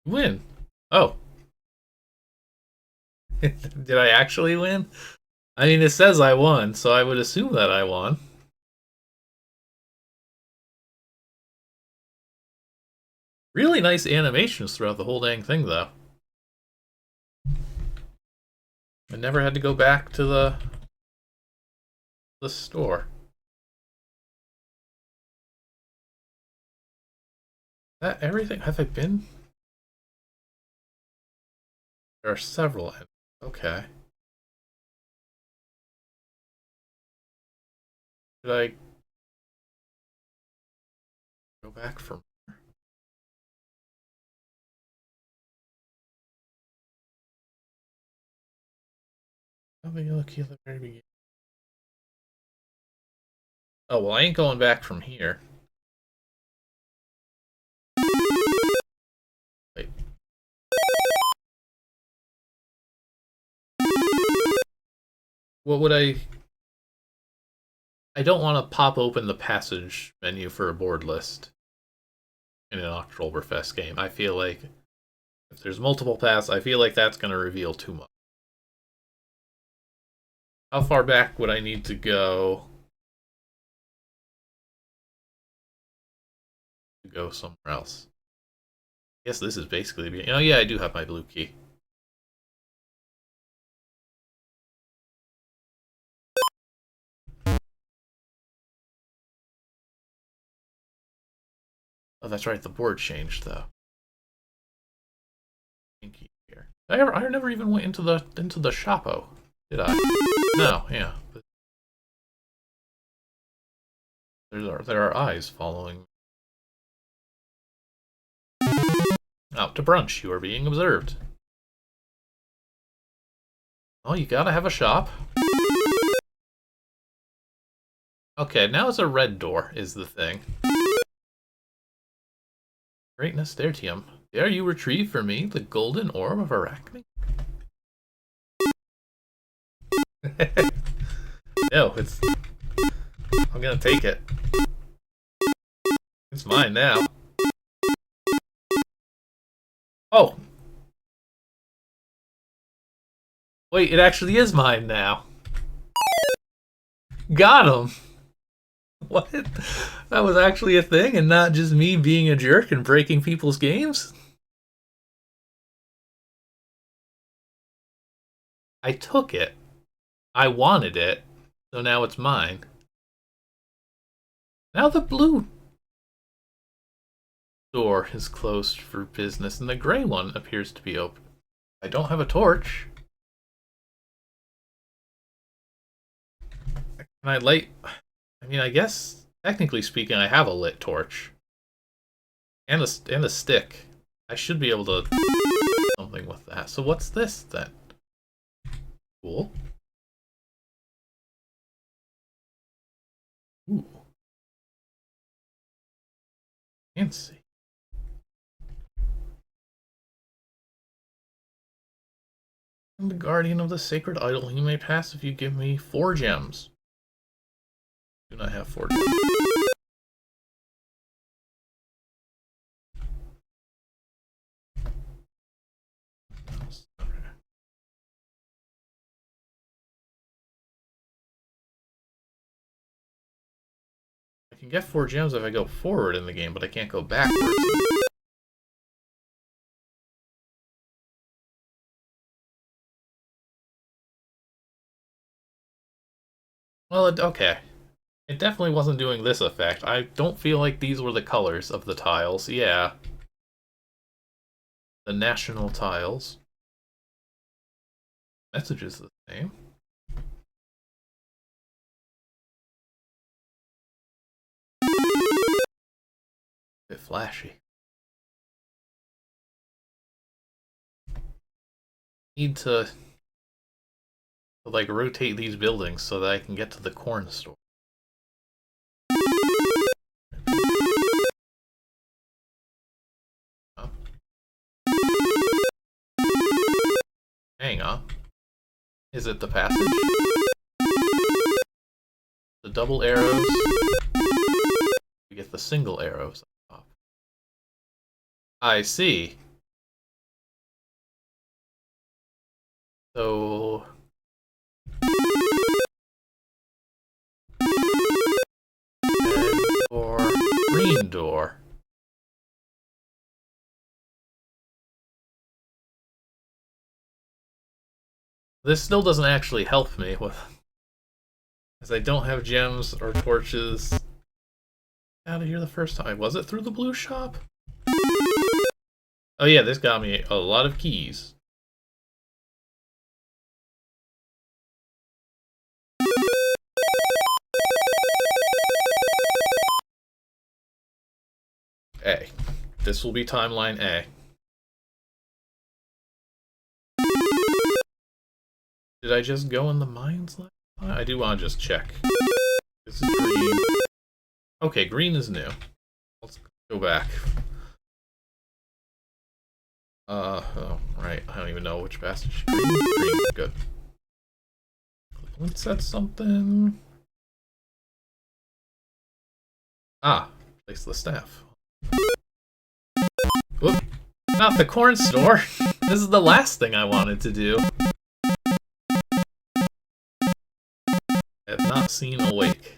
Win. Oh. Did I actually win? I mean, it says I won, so I would assume that I won. Really nice animations throughout the whole dang thing, though. I never had to go back to the store. Is that everything? Have I been? There are several. Okay. Should I go back from here? Having a look here at the very beginning. Oh, well, I ain't going back from here. Wait. What would I don't want to pop open the passage menu for a board list in an Oktrollberfest game. I feel like if there's multiple paths, I feel like that's going to reveal too much. How far back would I need to go to go somewhere else? I guess this is basically the... Oh yeah, I do have my blue key. Oh, that's right. The board changed though. Here. I never even went into the shopo, did I? No. Yeah. There are eyes following. Out to brunch. You are being observed. Oh, you gotta have a shop. Okay, now it's a red door is the thing. Great Nasturtium. Dare you retrieve for me the golden orb of Arachne? No, it's... I'm gonna take it. It's mine now. Oh! Wait, it actually is mine now. Got him! What? That was actually a thing and not just me being a jerk and breaking people's games? I took it. I wanted it, so now it's mine. Now the blue. door is closed for business, and the gray one appears to be open. I don't have a torch. Can I light? I mean, I guess, technically speaking, I have a lit torch. And a stick. I should be able to do something with that. So what's this, then? Cool. Ooh. Fancy. I'm the guardian of the sacred idol. You may pass if you give me 4 gems. Do not have 4 gems. I can get 4 gems if I go forward in the game, but I can't go backwards. Well, okay. It definitely wasn't doing this effect. I don't feel like these were the colors of the tiles. Yeah. The national tiles. Message is the same. A bit flashy. Need to like rotate these buildings so that I can get to the corn store. Oh. Hang on. Is it the passage? The double arrows. We get the single arrows on top. I see. So red door, green door. This still doesn't actually help me with, as I don't have gems or torches. Out of here the first time. Was it through the blue shop? Oh yeah, this got me a lot of keys. A. This will be timeline A. Did I just go in the mines last time? I do want to just check. This is green. Okay, green is new. Let's go back. Oh, right. I don't even know which passage. Green, good. Let's set something. Ah, place the staff. Whoop. Not the corn store. This is the last thing I wanted to do. I have not seen Awake.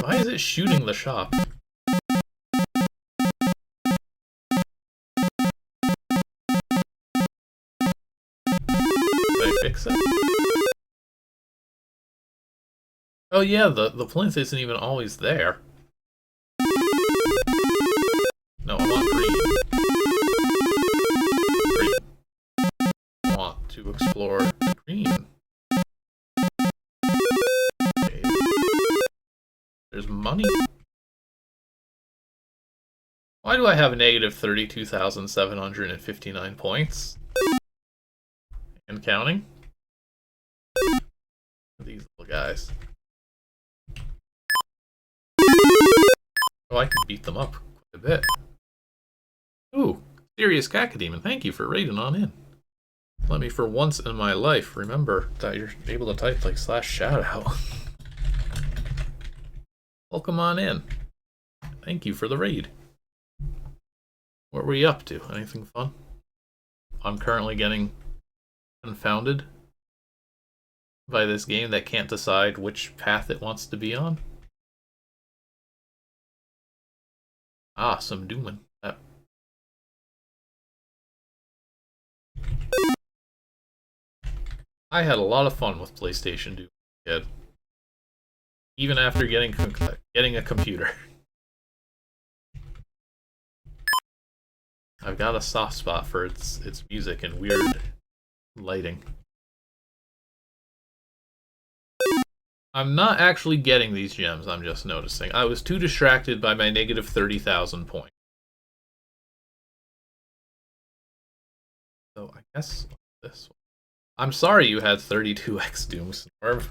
Why is it shooting the shop? Can I fix it? Oh yeah, the plinth isn't even always there. No, I want green. Green. I want to explore the green. Okay. There's money. Why do I have negative 32,759 points? And counting? These little guys. Oh, I can beat them up quite a bit. Ooh, Serious Cacodemon, thank you for raiding on in. Let me, for once in my life, remember that you're able to type like /shoutout. Welcome on in. Thank you for the raid. What were you up to? Anything fun? I'm currently getting confounded by this game that can't decide which path it wants to be on. Ah, some dooming. I had a lot of fun with PlayStation Doom, kid. Even after getting a computer. I've got a soft spot for its music and weird lighting. I'm not actually getting these gems, I'm just noticing. I was too distracted by my negative 30,000 points. So I guess this one. I'm sorry you had 32x Doom Storm.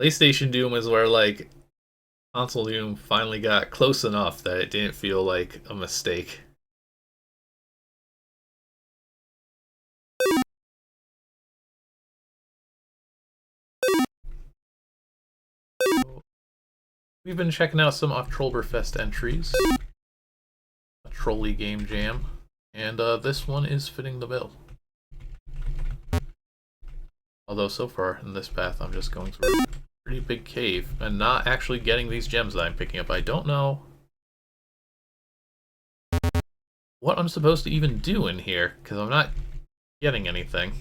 PlayStation Doom is where, like, console Doom finally got close enough that it didn't feel like a mistake. We've been checking out some Oktrollberfest entries. A trolley game jam. And this one is fitting the bill. Although so far in this path I'm just going through a pretty big cave and not actually getting these gems that I'm picking up. I don't know what I'm supposed to even do in here because I'm not getting anything.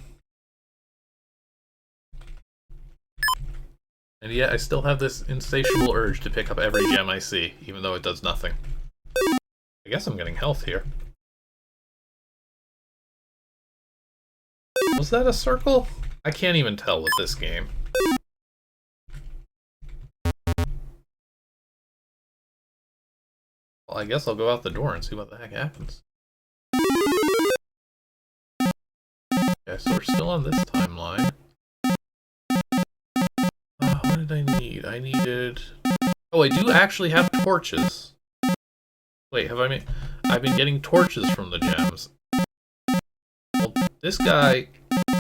And yet I still have this insatiable urge to pick up every gem I see, even though it does nothing. I guess I'm getting health here. Was that a circle? I can't even tell with this game. Well, I guess I'll go out the door and see what the heck happens. Okay, so we're still on this timeline. What did I need? I needed... Oh, I do actually have torches. Wait, have I made... I've been getting torches from the gems. Well, this guy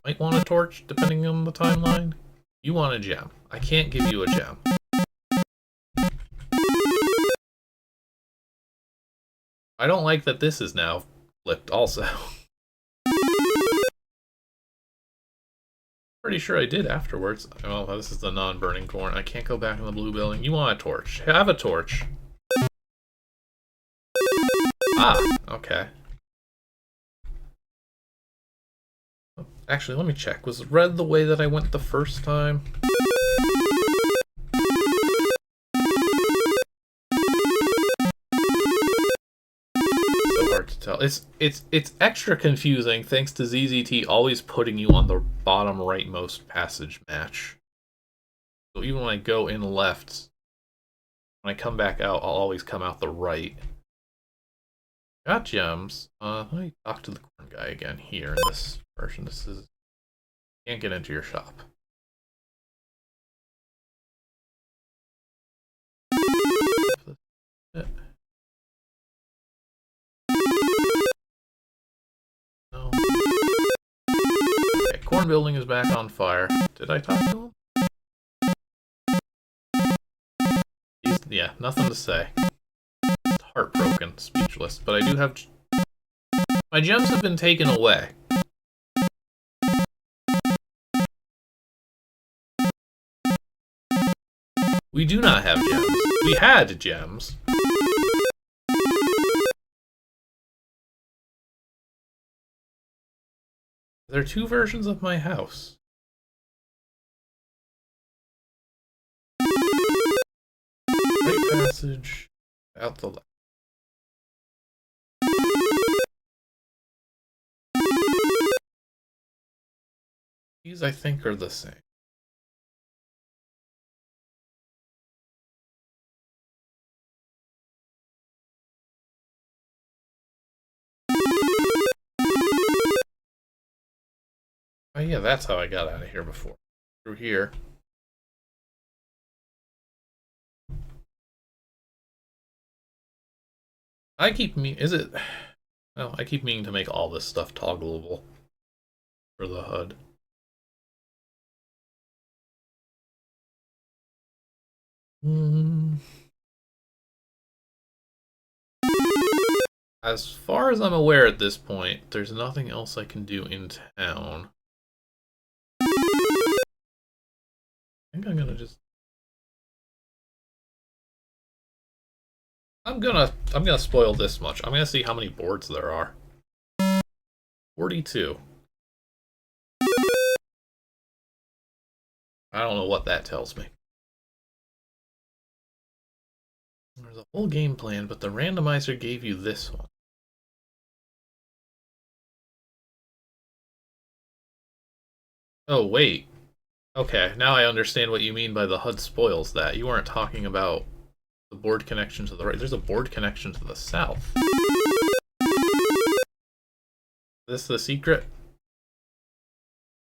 might want a torch, depending on the timeline. You want a gem. I can't give you a gem. I don't like that this is now flipped also. Pretty sure I did afterwards. Oh, this is the non-burning corn. I can't go back in the blue building. You want a torch. Have a torch. Ah, okay. Actually, let me check. Was red the way that I went the first time? So hard to tell. It's extra confusing thanks to ZZT always putting you on the bottom rightmost passage match. So even when I go in left, when I come back out, I'll always come out the right. Got gems. Let me talk to the corn guy again here in this version. This is... Can't get into your shop. No. Okay, corn building is back on fire. Did I talk to him? Yeah, nothing to say. Heartbroken, speechless, but I do have... My gems have been taken away. We do not have gems. We had gems. There are two versions of my house. Right passage, out the left. These, I think, are the same. Oh yeah, that's how I got out of here before. Through here. I keep well, I keep meaning to make all this stuff toggleable for the HUD. As far as I'm aware at this point, there's nothing else I can do in town. I think I'm gonna just... I'm gonna spoil this much. I'm gonna see how many boards there are. 42. I don't know what that tells me. There's a whole game plan, but the randomizer gave you this one. Oh, wait. Okay, now I understand what you mean by the HUD spoils that. You weren't talking about the board connection to the right. There's a board connection to the south. Is this the secret?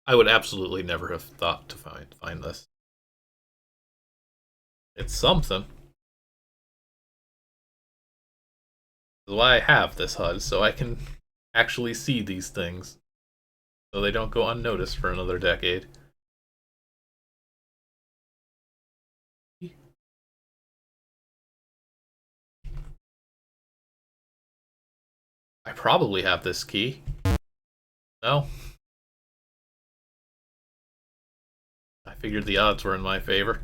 I would absolutely never have thought to find this. It's something. That's why I have this HUD, so I can actually see these things. So they don't go unnoticed for another decade. I probably have this key. No? I figured the odds were in my favor.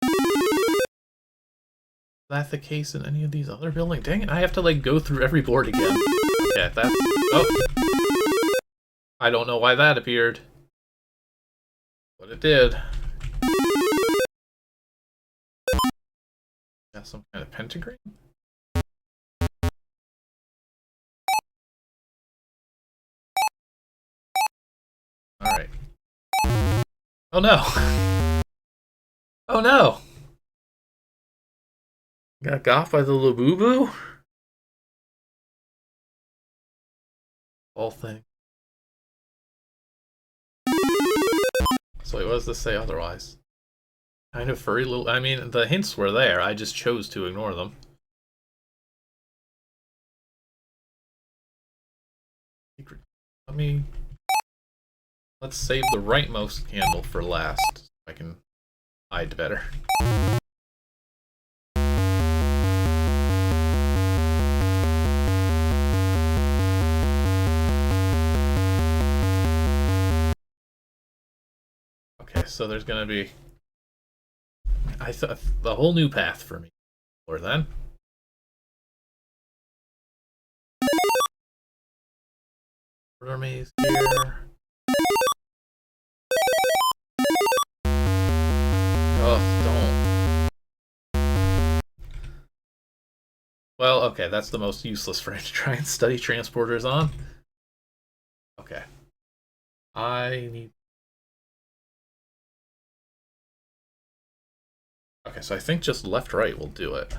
Is that the case in any of these other buildings? Dang it, I have to like go through every board again. Yeah, that's... Oh! I don't know why that appeared. But it did. Got some kind of pentagram? Alright. Oh no! Oh no! Got got by the Labubu? Whole thing. So wait, what does this say otherwise? Kind of furry little... I mean, the hints were there, I just chose to ignore them. Let me... Let's save the rightmost candle for last, so I can hide better. Okay, so there's gonna be... I thought the whole new path for me. Or then. Order maze here. Oh, don't. Well, okay, that's the most useless frame to try and study transporters on. Okay. I need... Okay, so I think just left-right will do it.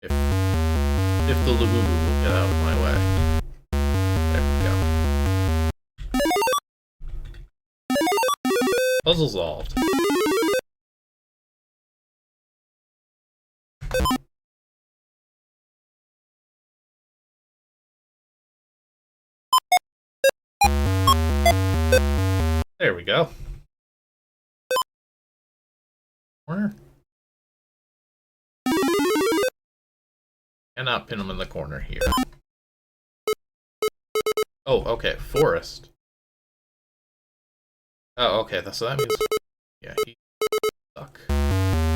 If the Labubu will get out of my way. There we go. Puzzle solved. There we go. Corner. Cannot pin them in the corner here. Oh, okay, forest. Oh, okay, so that means... Yeah, he stuck. I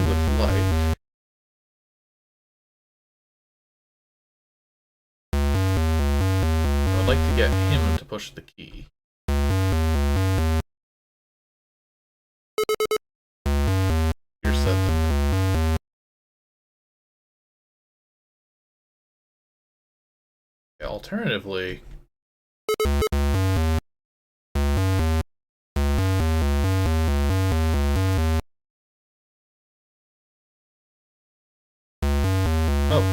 would like... I would like to get him to push the key. Here said them. Yeah, alternatively... Oh.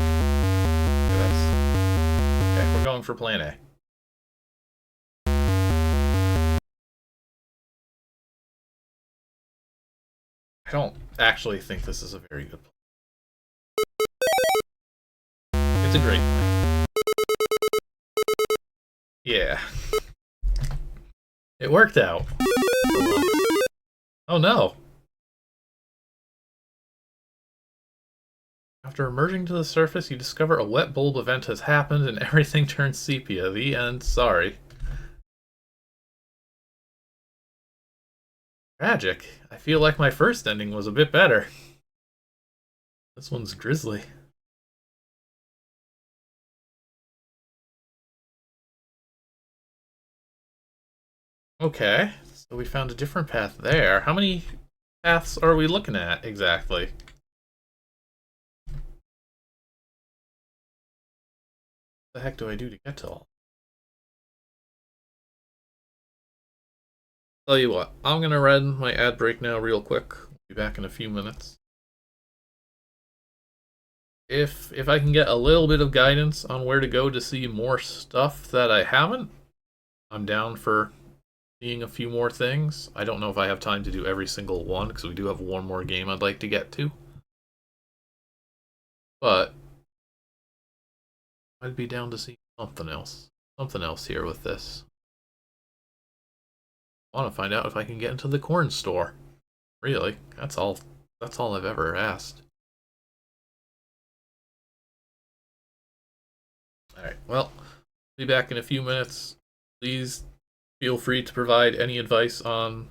Okay, we're going for plan A. I don't actually think this is a very good plan. It's a great plan. Yeah. It worked out. Oh no. After emerging to the surface, you discover a wet bulb event has happened and everything turns sepia. The end. Sorry. Tragic. I feel like my first ending was a bit better. This one's grisly. Okay, so we found a different path there. How many paths are we looking at exactly? the heck do I do to get to all? Tell you what, I'm gonna run my ad break now real quick. Be back in a few minutes. If I can get a little bit of guidance on where to go to see more stuff that I haven't, I'm down for seeing a few more things. I don't know if I have time to do every single one, because we do have one more game I'd like to get to. But I'd be down to see something else. Something else here with this. I want to find out if I can get into the corn store. Really, that's all I've ever asked. Alright, well, be back in a few minutes. Please feel free to provide any advice on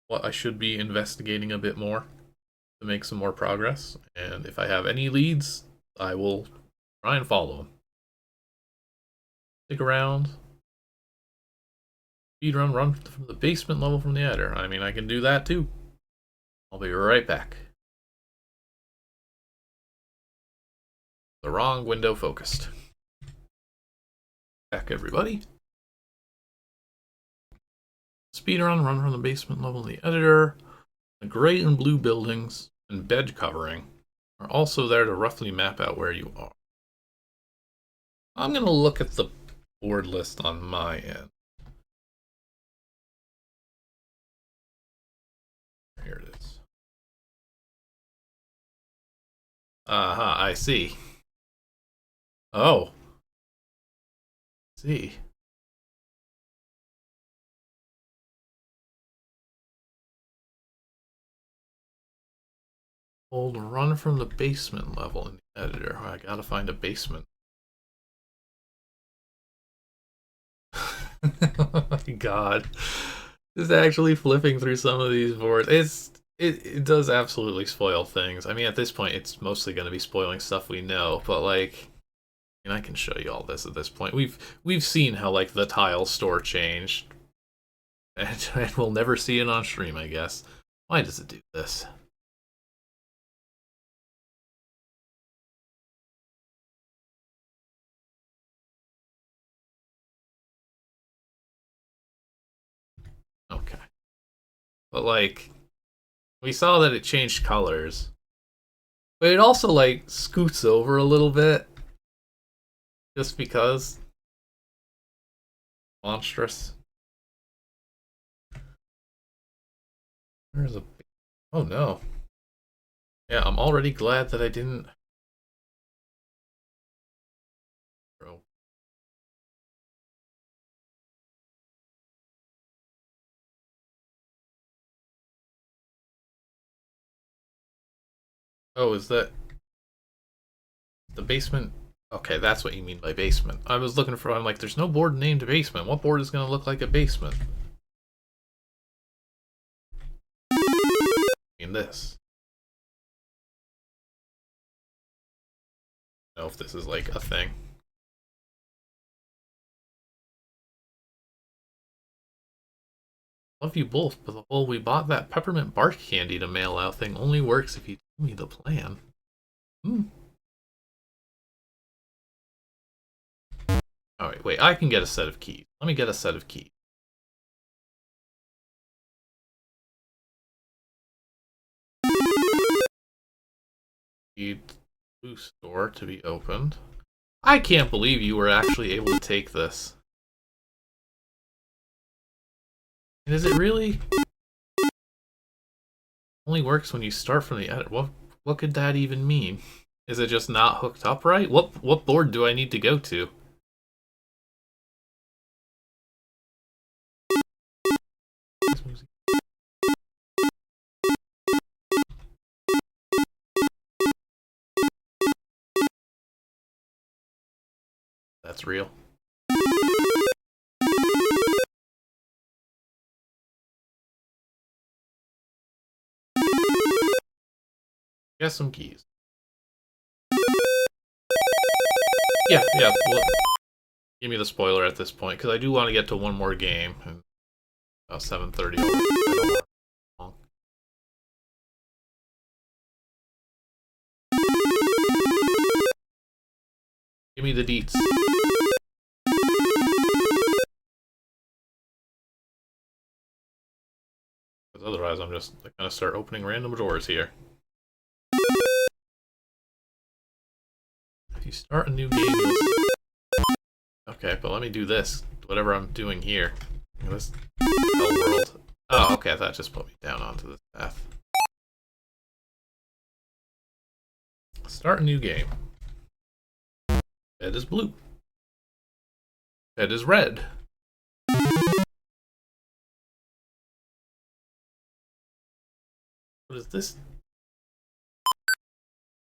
what I should be investigating a bit more to make some more progress. And if I have any leads, I will try and follow them. Stick around. Speedrun, run from the basement level from the editor. I mean, I can do that too. I'll be right back. The wrong window focused. Back, everybody. Speedrun, run from the basement level in the editor. The gray and blue buildings and bed covering are also there to roughly map out where you are. I'm going to look at the board list on my end. Here it is. Aha, I see. Oh. See. Hold run from the basement level in the editor. I gotta find a basement. Oh my god. Just actually flipping through some of these boards. It does absolutely spoil things. I mean, at this point, it's mostly going to be spoiling stuff we know, but like, I mean, I can show you all this at this point. We've seen how like the tile store changed, and we'll never see it on stream, I guess. Why does it do this? Okay, but like, we saw that it changed colors, but it also like scoots over a little bit, just because. Monstrous. There's a. Oh no. Yeah, I'm already glad that I didn't. Bro. Oh, is that the basement? Okay, that's what you mean by basement. I was looking for. I'm like, there's no board named basement. What board is going to look like a basement? I mean this. I don't know if this is like a thing. Love you both, but the whole we bought that peppermint bark candy to mail out thing only works if you tell me the plan. Hmm. Alright, wait, I can get a set of keys. Let me get a set of keys. Need blue store to be opened. I can't believe you were actually able to take this. And is it really? Only works when you start from the edit. What could that even mean? Is it just not hooked up right? What board do I need to go to? That's real. Get some keys. Yeah. Well, give me the spoiler at this point, because I do want to get to one more game. About 7:30. Give me the deets. otherwise I'm just gonna start opening random doors here. If you start a new game, you'll... Okay, but let me do this. Whatever I'm doing here. This hell world. Oh, okay, that just put me down onto this path. Start a new game. Bed is blue. Bed is red. What is this?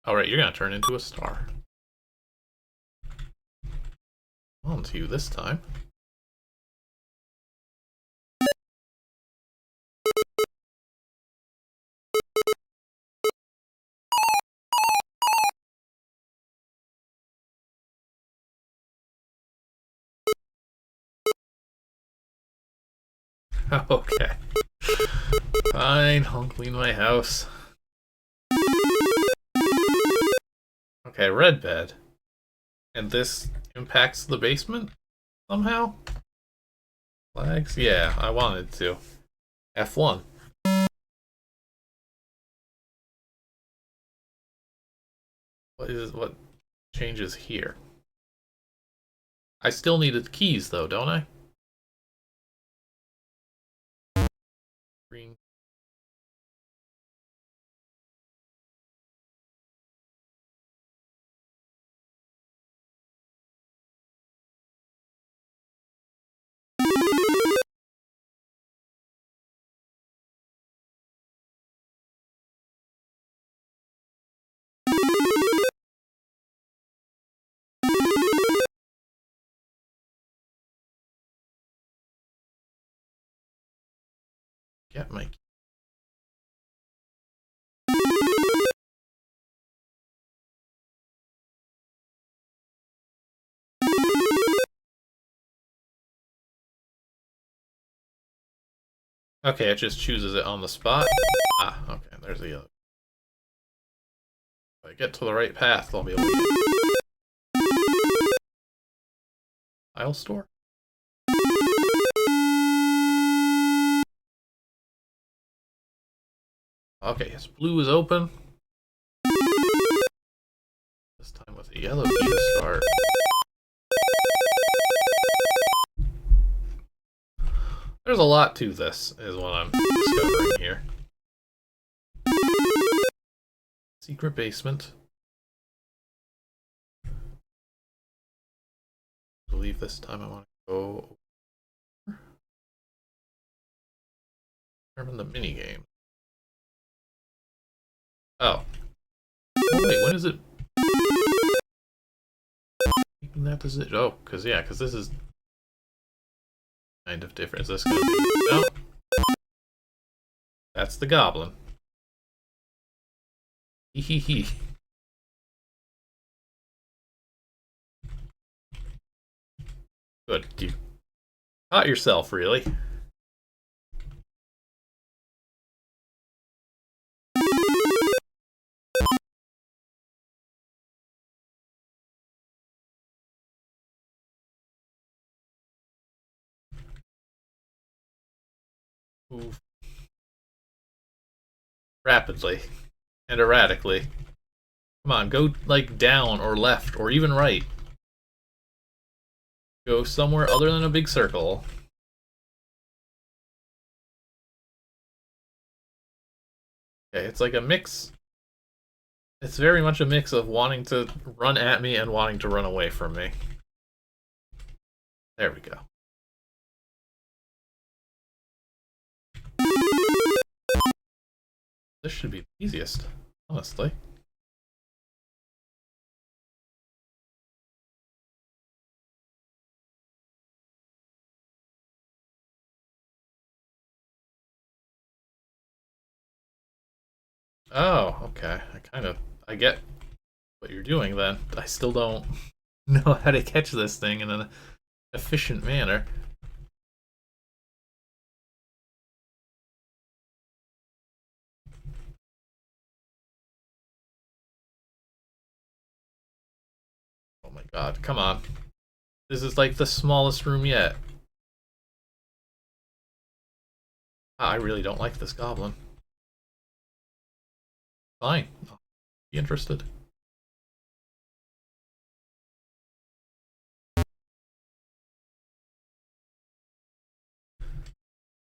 Alright, you're gonna turn into a star. On to you this time. Okay. Fine, I'll clean my house. Okay, red bed. And this impacts the basement somehow? Flags? Yeah, I wanted to. F1. What changes here? I still needed keys though, don't I? Green. Get my key. Okay, it just chooses it on the spot. Ah, okay, there's the other. If I get to the right path, I'll be able to get... File store? Okay, yes, blue is open. This time with a yellow key to start. There's a lot to this, is what I'm discovering here. Secret basement. I believe this time I want to go over. Determine the mini game. Oh. Oh wait, when is it? Making that decision. Oh, because this is kind of different. Is this gonna be? No. That's the goblin. Hee hee hee. Good. You caught yourself, really. Move rapidly and erratically. Come on, go like down or left or even right. Go somewhere other than a big circle. Okay, it's like a mix. It's very much a mix of wanting to run at me and wanting to run away from me. There we go. This should be the easiest, honestly. Oh, okay. I get what you're doing then. I still don't know how to catch this thing in an efficient manner. Oh my god, come on. This is like the smallest room yet. I really don't like this goblin. Fine. I'll be interested.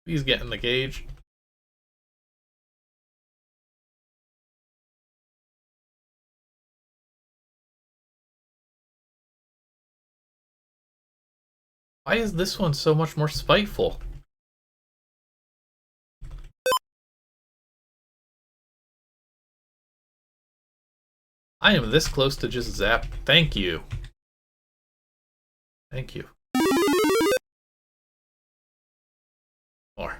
He's getting the gauge. Why is this one so much more spiteful? I am this close to just zap. Thank you. Thank you. More.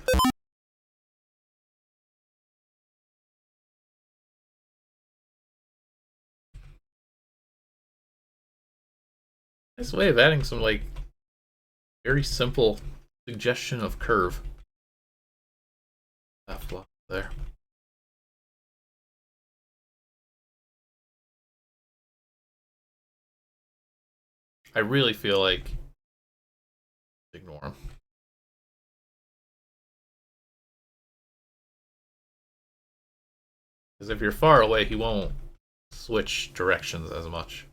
Nice way of adding some, like, very simple suggestion of curve. That flop there. I really feel like ignore him. Because if you're far away, he won't switch directions as much.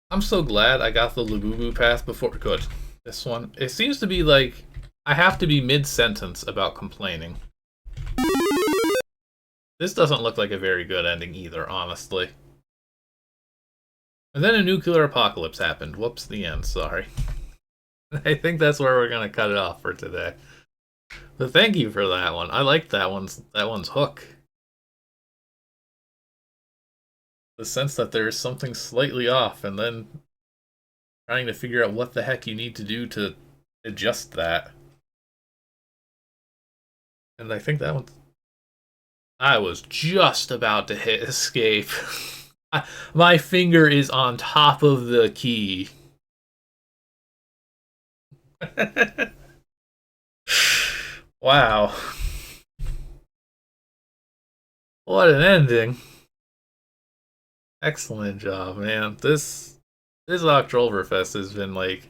I'm so glad I got the Labubu path before. Good. This one. It seems to be like I have to be mid-sentence about complaining. This doesn't look like a very good ending either, honestly. And then a nuclear apocalypse happened. Whoops, the end. Sorry. I think that's where we're gonna cut it off for today. But thank you for that one. I like that one's hook. The sense that there's something slightly off, and then trying to figure out what the heck you need to do to adjust that. And I think that one. I was just about to hit escape. My finger is on top of the key. Wow. What an ending. Excellent job, man. This Oktrollberfest has been like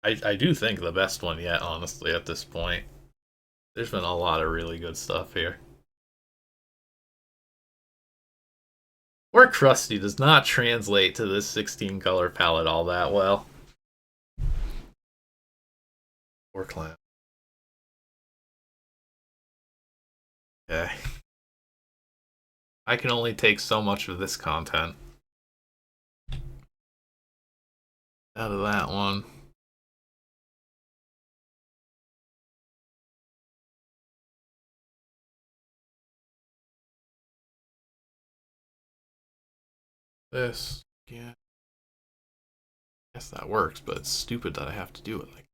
I do think the best one yet, honestly, at this point. There's been a lot of really good stuff here. Or Crusty does not translate to this 16 color palette all that well. Or Clown. Okay. I can only take so much of this content out of that one. This, yeah. I guess that works, but it's stupid that I have to do it like.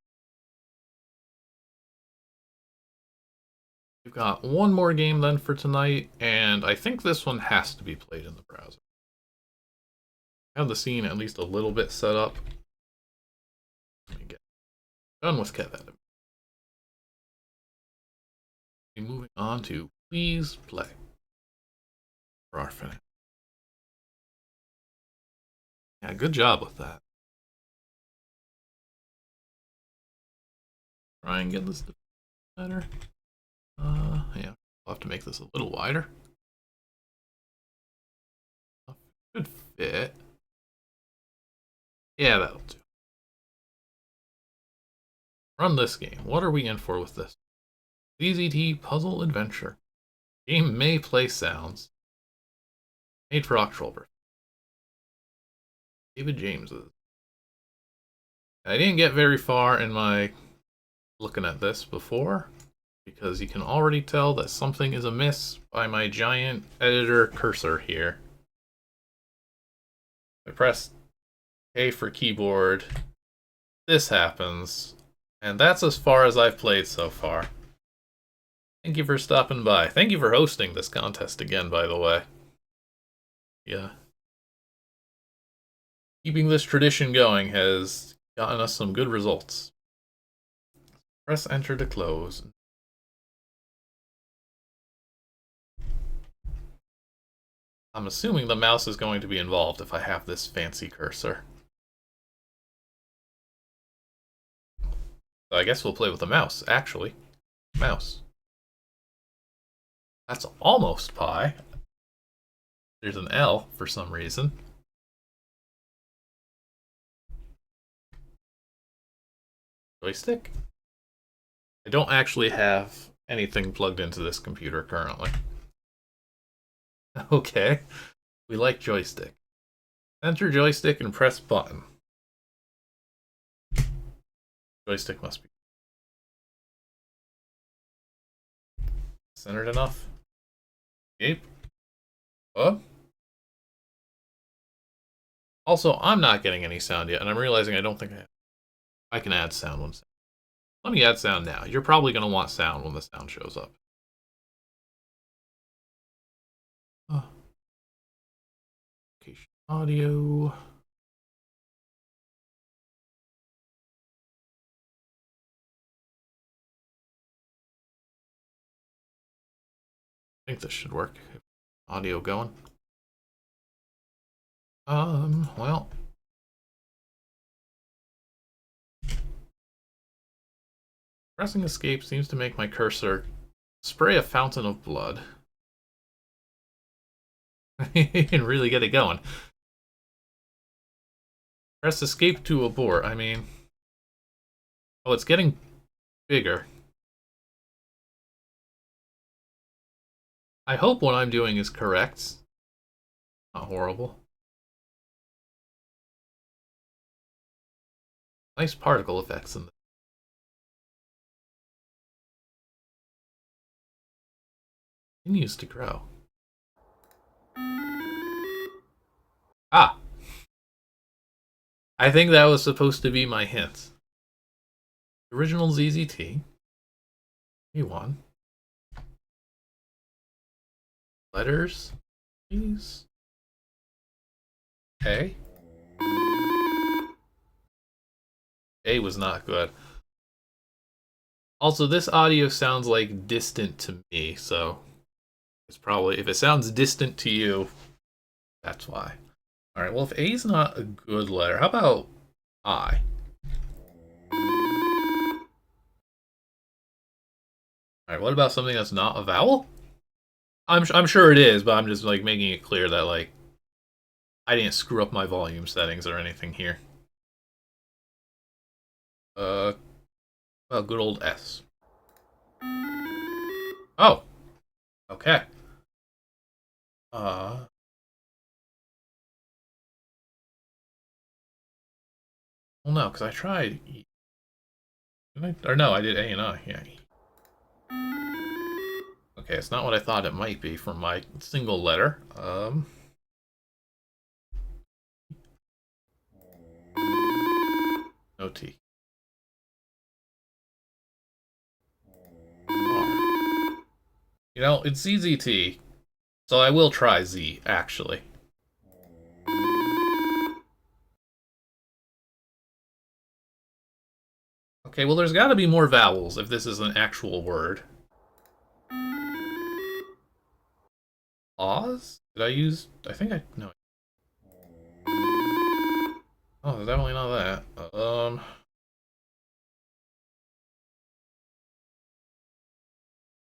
We've got one more game then for tonight, and I think this one has to be played in the browser. I have the scene at least a little bit set up. Let me get done with Kevin. Moving on to Please Play for our finish. Yeah, good job with that. Try and get this better. Yeah, I'll have to make this a little wider. Good fit. Yeah, that'll do. Run this game. What are we in for with this? ZZT Puzzle Adventure. Game may play sounds. Made for Oktrollberfest. David James's. I didn't get very far in my looking at this before, because you can already tell that something is amiss by my giant editor cursor here. I press A for keyboard, this happens, and that's as far as I've played so far. Thank you for stopping by. Thank you for hosting this contest again, by the way. Yeah. Keeping this tradition going has gotten us some good results. Press enter to close. I'm assuming the mouse is going to be involved if I have this fancy cursor. So I guess we'll play with the mouse, actually. Mouse. That's almost pi. There's an L for some reason. Joystick? I don't actually have anything plugged into this computer currently. Okay. We like joystick. Enter joystick and press button. Joystick must be centered enough. Escape. Also, I'm not getting any sound yet, and I'm realizing I don't think I can add sound when. Let me add sound now. You're probably going to want sound when the sound shows up. Audio. I think this should work. Audio going. Well. Pressing escape seems to make my cursor spray a fountain of blood. You can really get it going. Press escape to abort. I mean... Oh, it's getting bigger. I hope what I'm doing is correct. Not horrible. Nice particle effects in this. Continues to grow. Ah! I think that was supposed to be my hint. Original ZZT. E1. Letters, please. A. A was not good. Also, this audio sounds like distant to me, so it's probably, if it sounds distant to you, that's why. Alright, well, if A's not a good letter, how about I? Alright, what about something that's not a vowel? I'm sure it is, but I'm just like making it clear that like I didn't screw up my volume settings or anything here. Well, good old S. Oh. Okay. Well, no, because I tried E. Did I? Or no, I did A and I. Yeah. Okay, it's not what I thought it might be from my single letter. No T. R. You know, it's ZZT, so I will try Z, actually. Okay, well, there's got to be more vowels if this is an actual word. Oz? Did I use... I think I... No. Oh, definitely not that.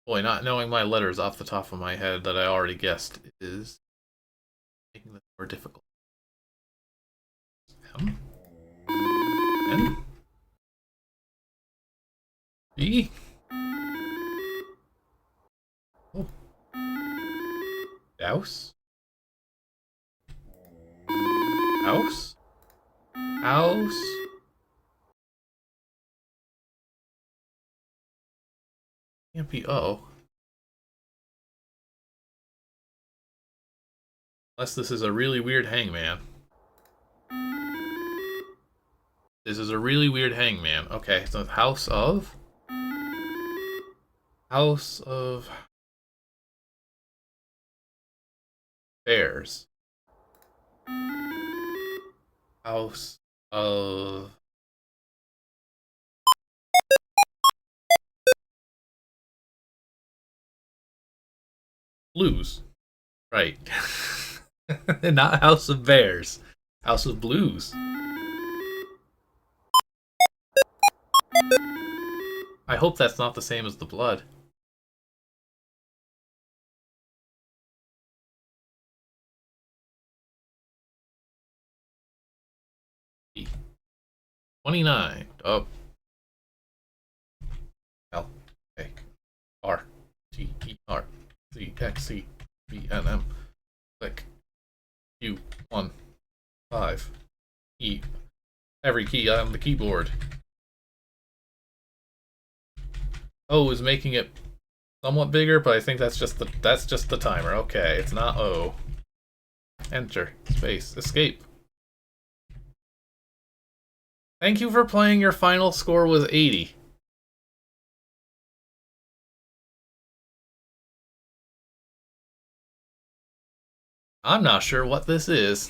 Boy, not knowing my letters off the top of my head that I already guessed is making this more difficult. M? N? B? Oh. Douse? House? House? Can't be O. Unless this is a really weird hangman. This is a really weird hangman. Okay, so House of... House of... Bears. House of Blues. Right. Not House of Bears. House of Blues. I hope that's not the same as the blood. E. 29. Oh. L. A. R. T. E. R. Z. X. C. B. N. M. Click. Q. 1. 5. E. Every key on the keyboard. O is making it somewhat bigger, but I think that's just the timer. Okay, it's not O. Enter. Space. Escape. Thank you for playing. Your final score was 80. I'm not sure what this is.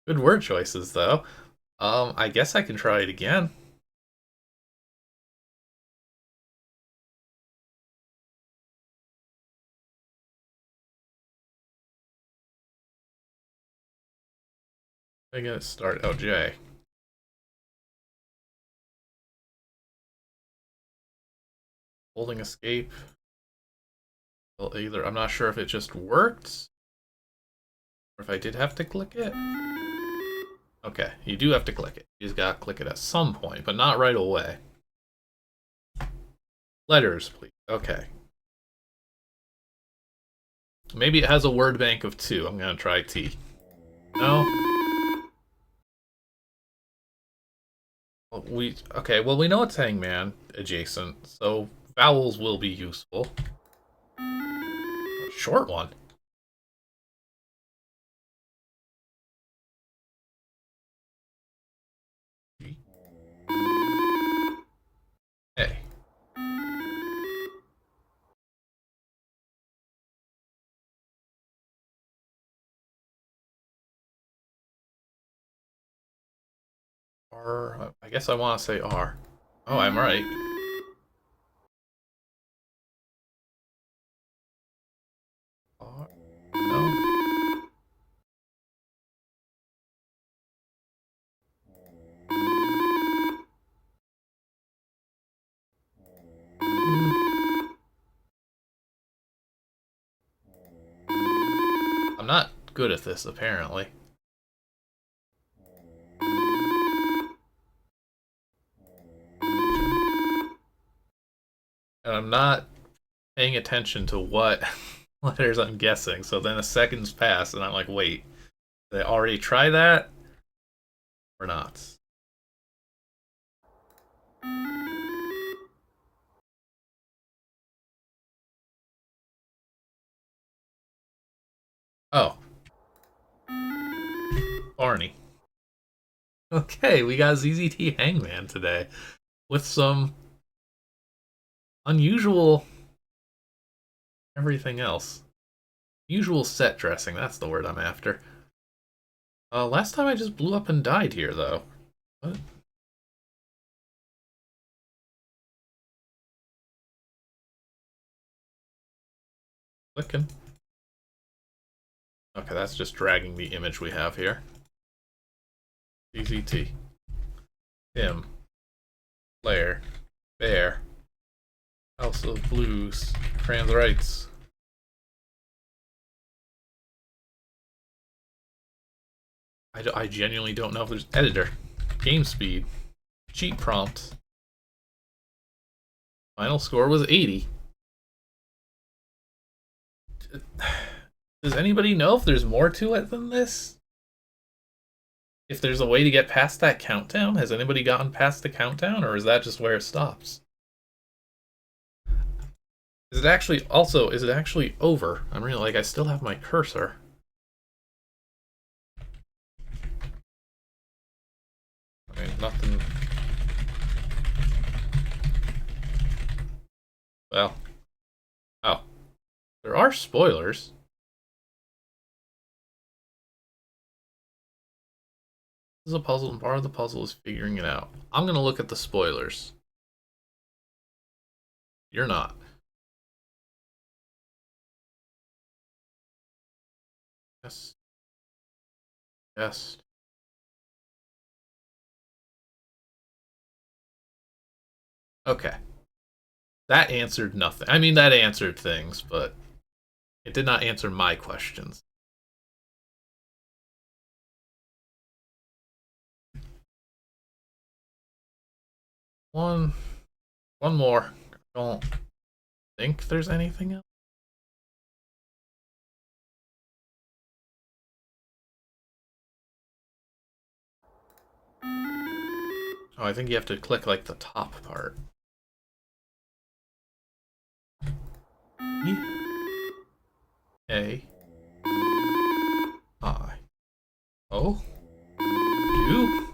Good word choices, though. I guess I can try it again. I'm gonna start. Oh, J. Holding escape. Well, either I'm not sure if it just worked, or if I did have to click it. Okay, you do have to click it. You just gotta click it at some point, but not right away. Letters, please. Okay. Maybe it has a word bank of 2. I'm gonna try T. No? Well, we know it's hangman adjacent, so vowels will be useful. Short one. A. R. I guess I want to say R. Oh, I'm right. R. No. I'm not good at this, apparently. And I'm not paying attention to what letters I'm guessing, so then a second's pass, and I'm like, wait, did I already try that? Or not? Oh. Barney. Okay, we got ZZT Hangman today with some unusual everything else. Usual set dressing, that's the word I'm after. Last time I just blew up and died here, though. What? Clicking. Okay, that's just dragging the image we have here. ZZT. Tim. Blair. Bear. House of Blues. Trans rights. I genuinely don't know if there's editor. Game speed. Cheat prompt. Final score was 80. Does anybody know if there's more to it than this? If there's a way to get past that countdown? Has anybody gotten past the countdown, or is that just where it stops? Is it actually over? I'm really like, I still have my cursor. I mean, nothing. Well. Oh. There are spoilers. is a puzzle, and part of the puzzle is figuring it out. I'm gonna look at the spoilers. You're not. Yes. Yes. Okay. That answered nothing. I mean, that answered things, but it did not answer my questions. One more. I don't think there's anything else. Oh, I think you have to click like the top part. A I O U.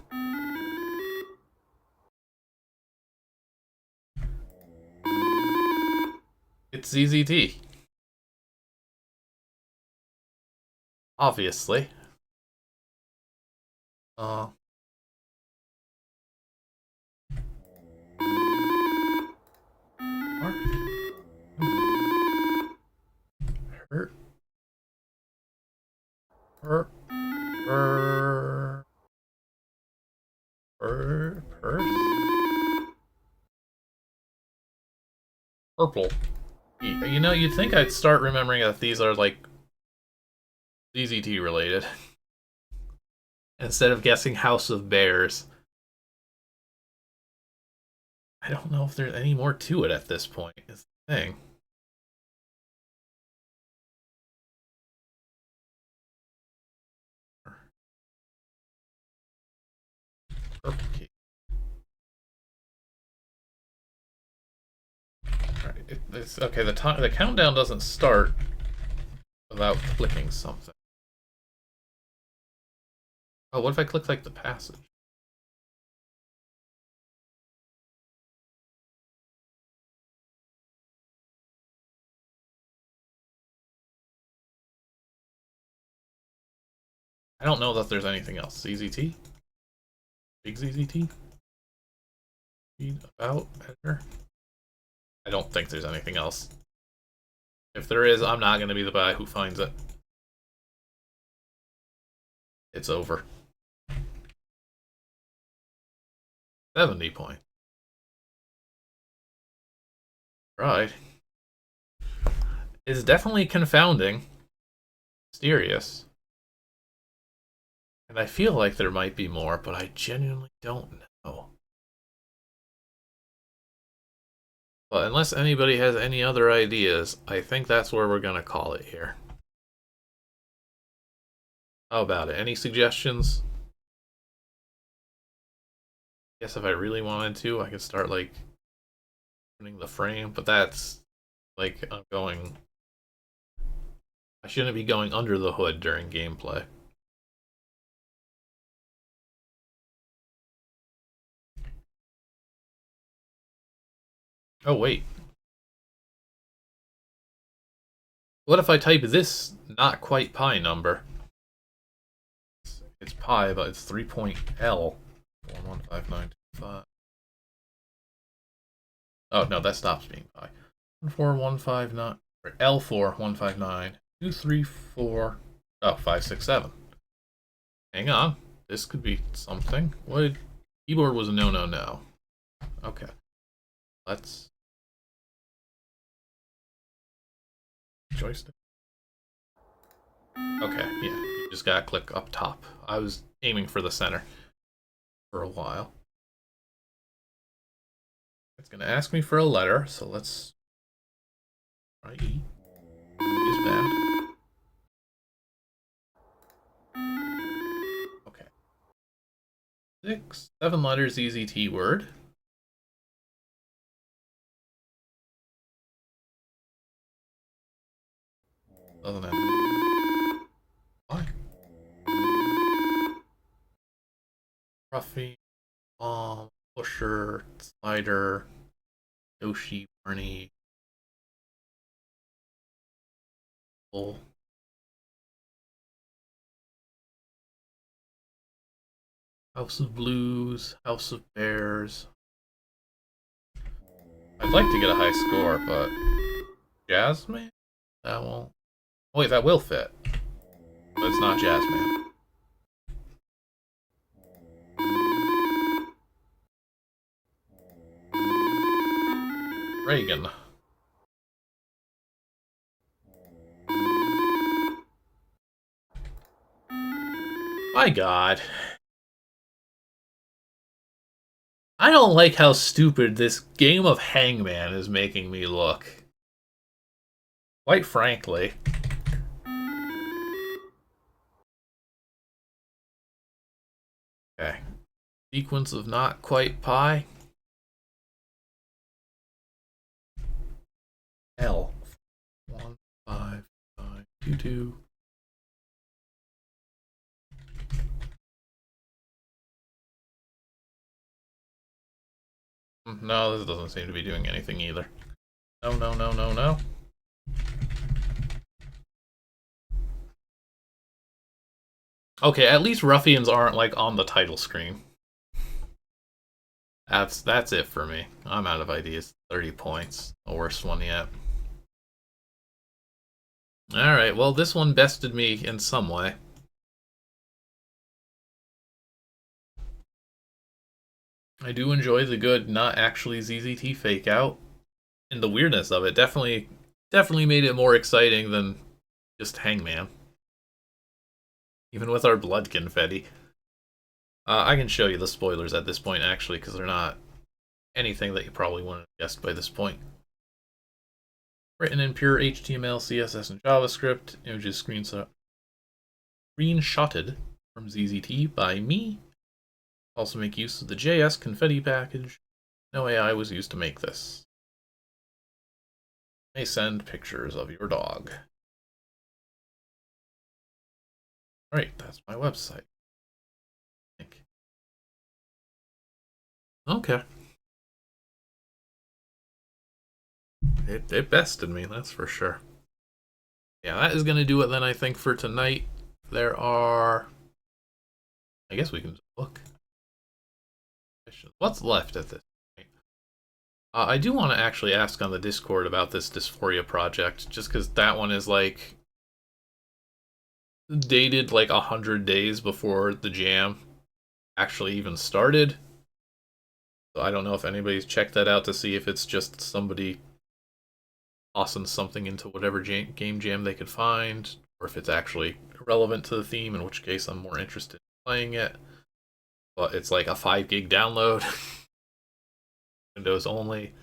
It's ZZT. Obviously. Uh hurt. Hurt. Purse. Purple. You know, you'd think I'd start remembering that these are like ZZT related. Instead of guessing House of Bears. I don't know if there's any more to it at this point, is the thing. Purple key. Alright, it's okay, the countdown doesn't start without clicking something. Oh, what if I click like the passage? I don't know that there's anything else. ZZT? Big ZZT? Read about editor? I don't think there's anything else. If there is, I'm not going to be the guy who finds it. It's over. 70 points. Right. It's definitely confounding. Mysterious. And I feel like there might be more, but I genuinely don't know. But unless anybody has any other ideas, I think that's where we're going to call it here. How about it? Any suggestions? I guess if I really wanted to, I could start like opening the frame, but that's like I'm going. I shouldn't be going under the hood during gameplay. Oh, wait. What if I type this not quite pi number? It's pi, but it's 3.L. 115925. Oh, no, that stops being pi. 14159. L4159. 234. Oh, 567. Hang on. This could be something. What? Keyboard was a no. Okay. Let's. Joystick. Okay, yeah. You just gotta click up top. I was aiming for the center for a while. It's gonna ask me for a letter, so let's try E. Is bad. Okay. 7 letters, easy T word. Doesn't have. Why? Ruffy, pusher, slider, Yoshi, Barney, bull. House of Blues, House of Bears. I'd like to get a high score, but Jasmine? That won't. Oh, wait, that will fit. But it's not Jasmine. Reagan. My God. I don't like how stupid this game of Hangman is making me look. Quite frankly. Okay. Sequence of not quite pi. L. 1, 5, 5, 2, 2. No, this doesn't seem to be doing anything either. No, no, no, no, no. Okay, at least ruffians aren't like on the title screen. That's it for me. I'm out of ideas. 30 points. The worst one yet. Alright, well this one bested me in some way. I do enjoy the good, not actually ZZT fake out. And the weirdness of it definitely made it more exciting than just Hangman. Even with our blood confetti. I can show you the spoilers at this point, actually, because they're not anything that you probably wouldn't have guessed by this point. Written in pure HTML, CSS, and JavaScript. Images screenshotted from ZZT by me. Also make use of the JS confetti package. No AI was used to make this. May send pictures of your dog. Alright, that's my website. Okay. It bested me, that's for sure. Yeah, that is going to do it then, I think, for tonight. There are... I guess we can just look. What's left at this point? I do want to actually ask on the Discord about this Dysphoria project, just because that one is, like, dated, like, 100 days before the jam actually even started. So I don't know if anybody's checked that out to see if it's just somebody tossing something into whatever game jam they could find, or if it's actually relevant to the theme, in which case I'm more interested in playing it. But it's like a 5 gig download. Windows only.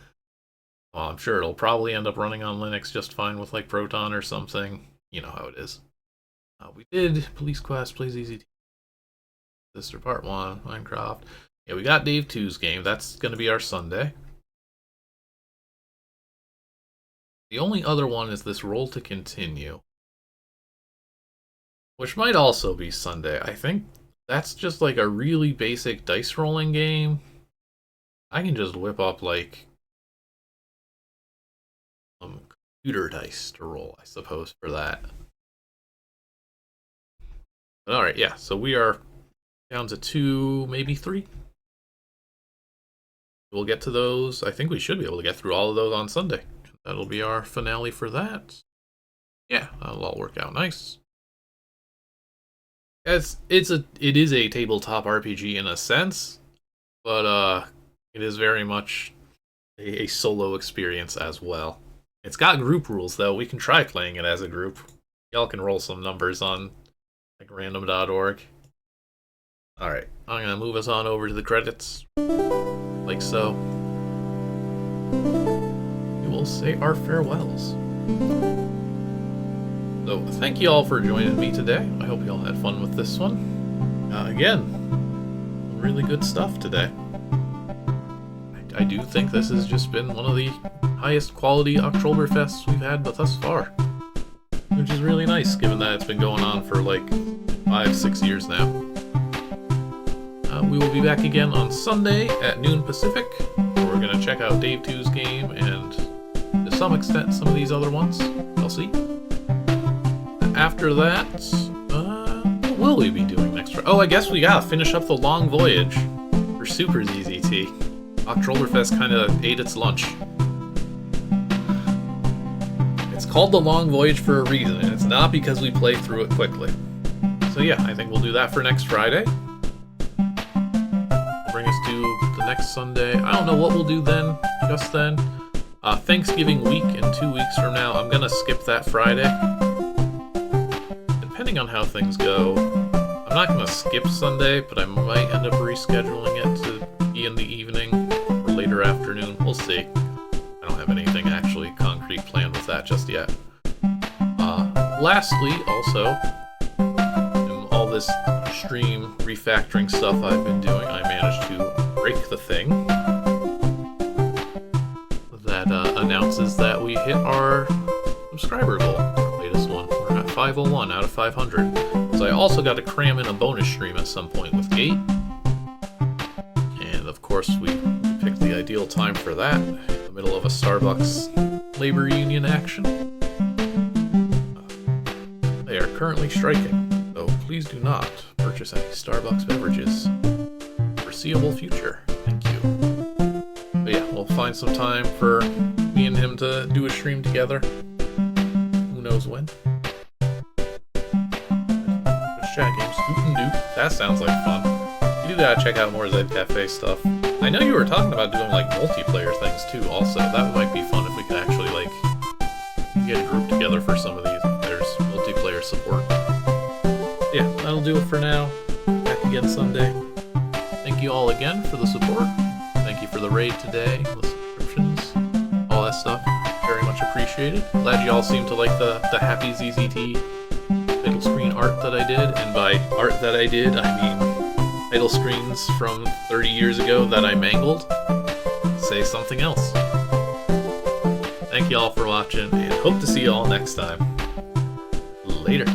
Well, I'm sure it'll probably end up running on Linux just fine with like Proton or something. You know how it is. We did Police Quest, Plays Easy, Sister Part 1, Minecraft. Yeah, we got Dave 2's game. That's going to be our Sunday. The only other one is this Roll to Continue, which might also be Sunday. I think that's just like a really basic dice rolling game. I can just whip up like some computer dice to roll, I suppose, for that. Alright, yeah, so we are down to 2, maybe 3. We'll get to those. I think we should be able to get through all of those on Sunday. That'll be our finale for that. Yeah, that'll all work out nice. It is a tabletop RPG in a sense, but it is very much a solo experience as well. It's got group rules though. We can try playing it as a group. Y'all can roll some numbers on like random.org. Alright, I'm gonna move us on over to the credits. Like so. We will say our farewells. So, thank you all for joining me today. I hope you all had fun with this one. Again, really good stuff today. I do think this has just been one of the highest quality Oktrollberfests we've had thus far. Which is really nice, given that it's been going on for like 5-6 years now. We will be back again on Sunday at noon Pacific. We're going to check out Dave 2's game and, to some extent, some of these other ones. I'll see. After that, will we be doing next? Oh, I guess we gotta finish up the long voyage for Super ZZT. Oktrollberfest kind of ate its lunch. It's called the long voyage for a reason, and it's not because we play through it quickly. So yeah, I think we'll do that for next Friday. Bring us to the next Sunday. I don't know what we'll do then, just then. Thanksgiving week in 2 weeks from now, I'm gonna skip that Friday. Depending on how things go, I'm not gonna skip Sunday, but I might end up rescheduling it to be in the evening or later afternoon. We'll see. I don't have anything actually concrete planned with that just yet. Lastly, also, in all this stream refactoring stuff I've been doing, I managed to break the thing that announces that we hit our subscriber goal, our latest one. We're at 501 out of 500. So I also got to cram in a bonus stream at some point with Gate. And of course we picked the ideal time for that, in the middle of a Starbucks labor union action. They are currently striking, so please do not purchase any Starbucks beverages in the foreseeable future. Thank you. But yeah, we'll find some time for me and him to do a stream together. Who knows when? Chat games. That sounds like fun. You do gotta check out more Zed Cafe stuff. I know you were talking about doing like multiplayer things too also. That might be fun if we could actually like get a group together for some of these if there's multiplayer support. Yeah, that'll do it for now. Back again Sunday. Thank you all again for the support. Thank you for the raid today, the subscriptions, all that stuff. Very much appreciated. Glad you all seem to like the happy ZZT title screen art that I did, and by art that I did, I mean title screens from 30 years ago that I mangled. Say something else. Thank you all for watching, and hope to see you all next time. Later.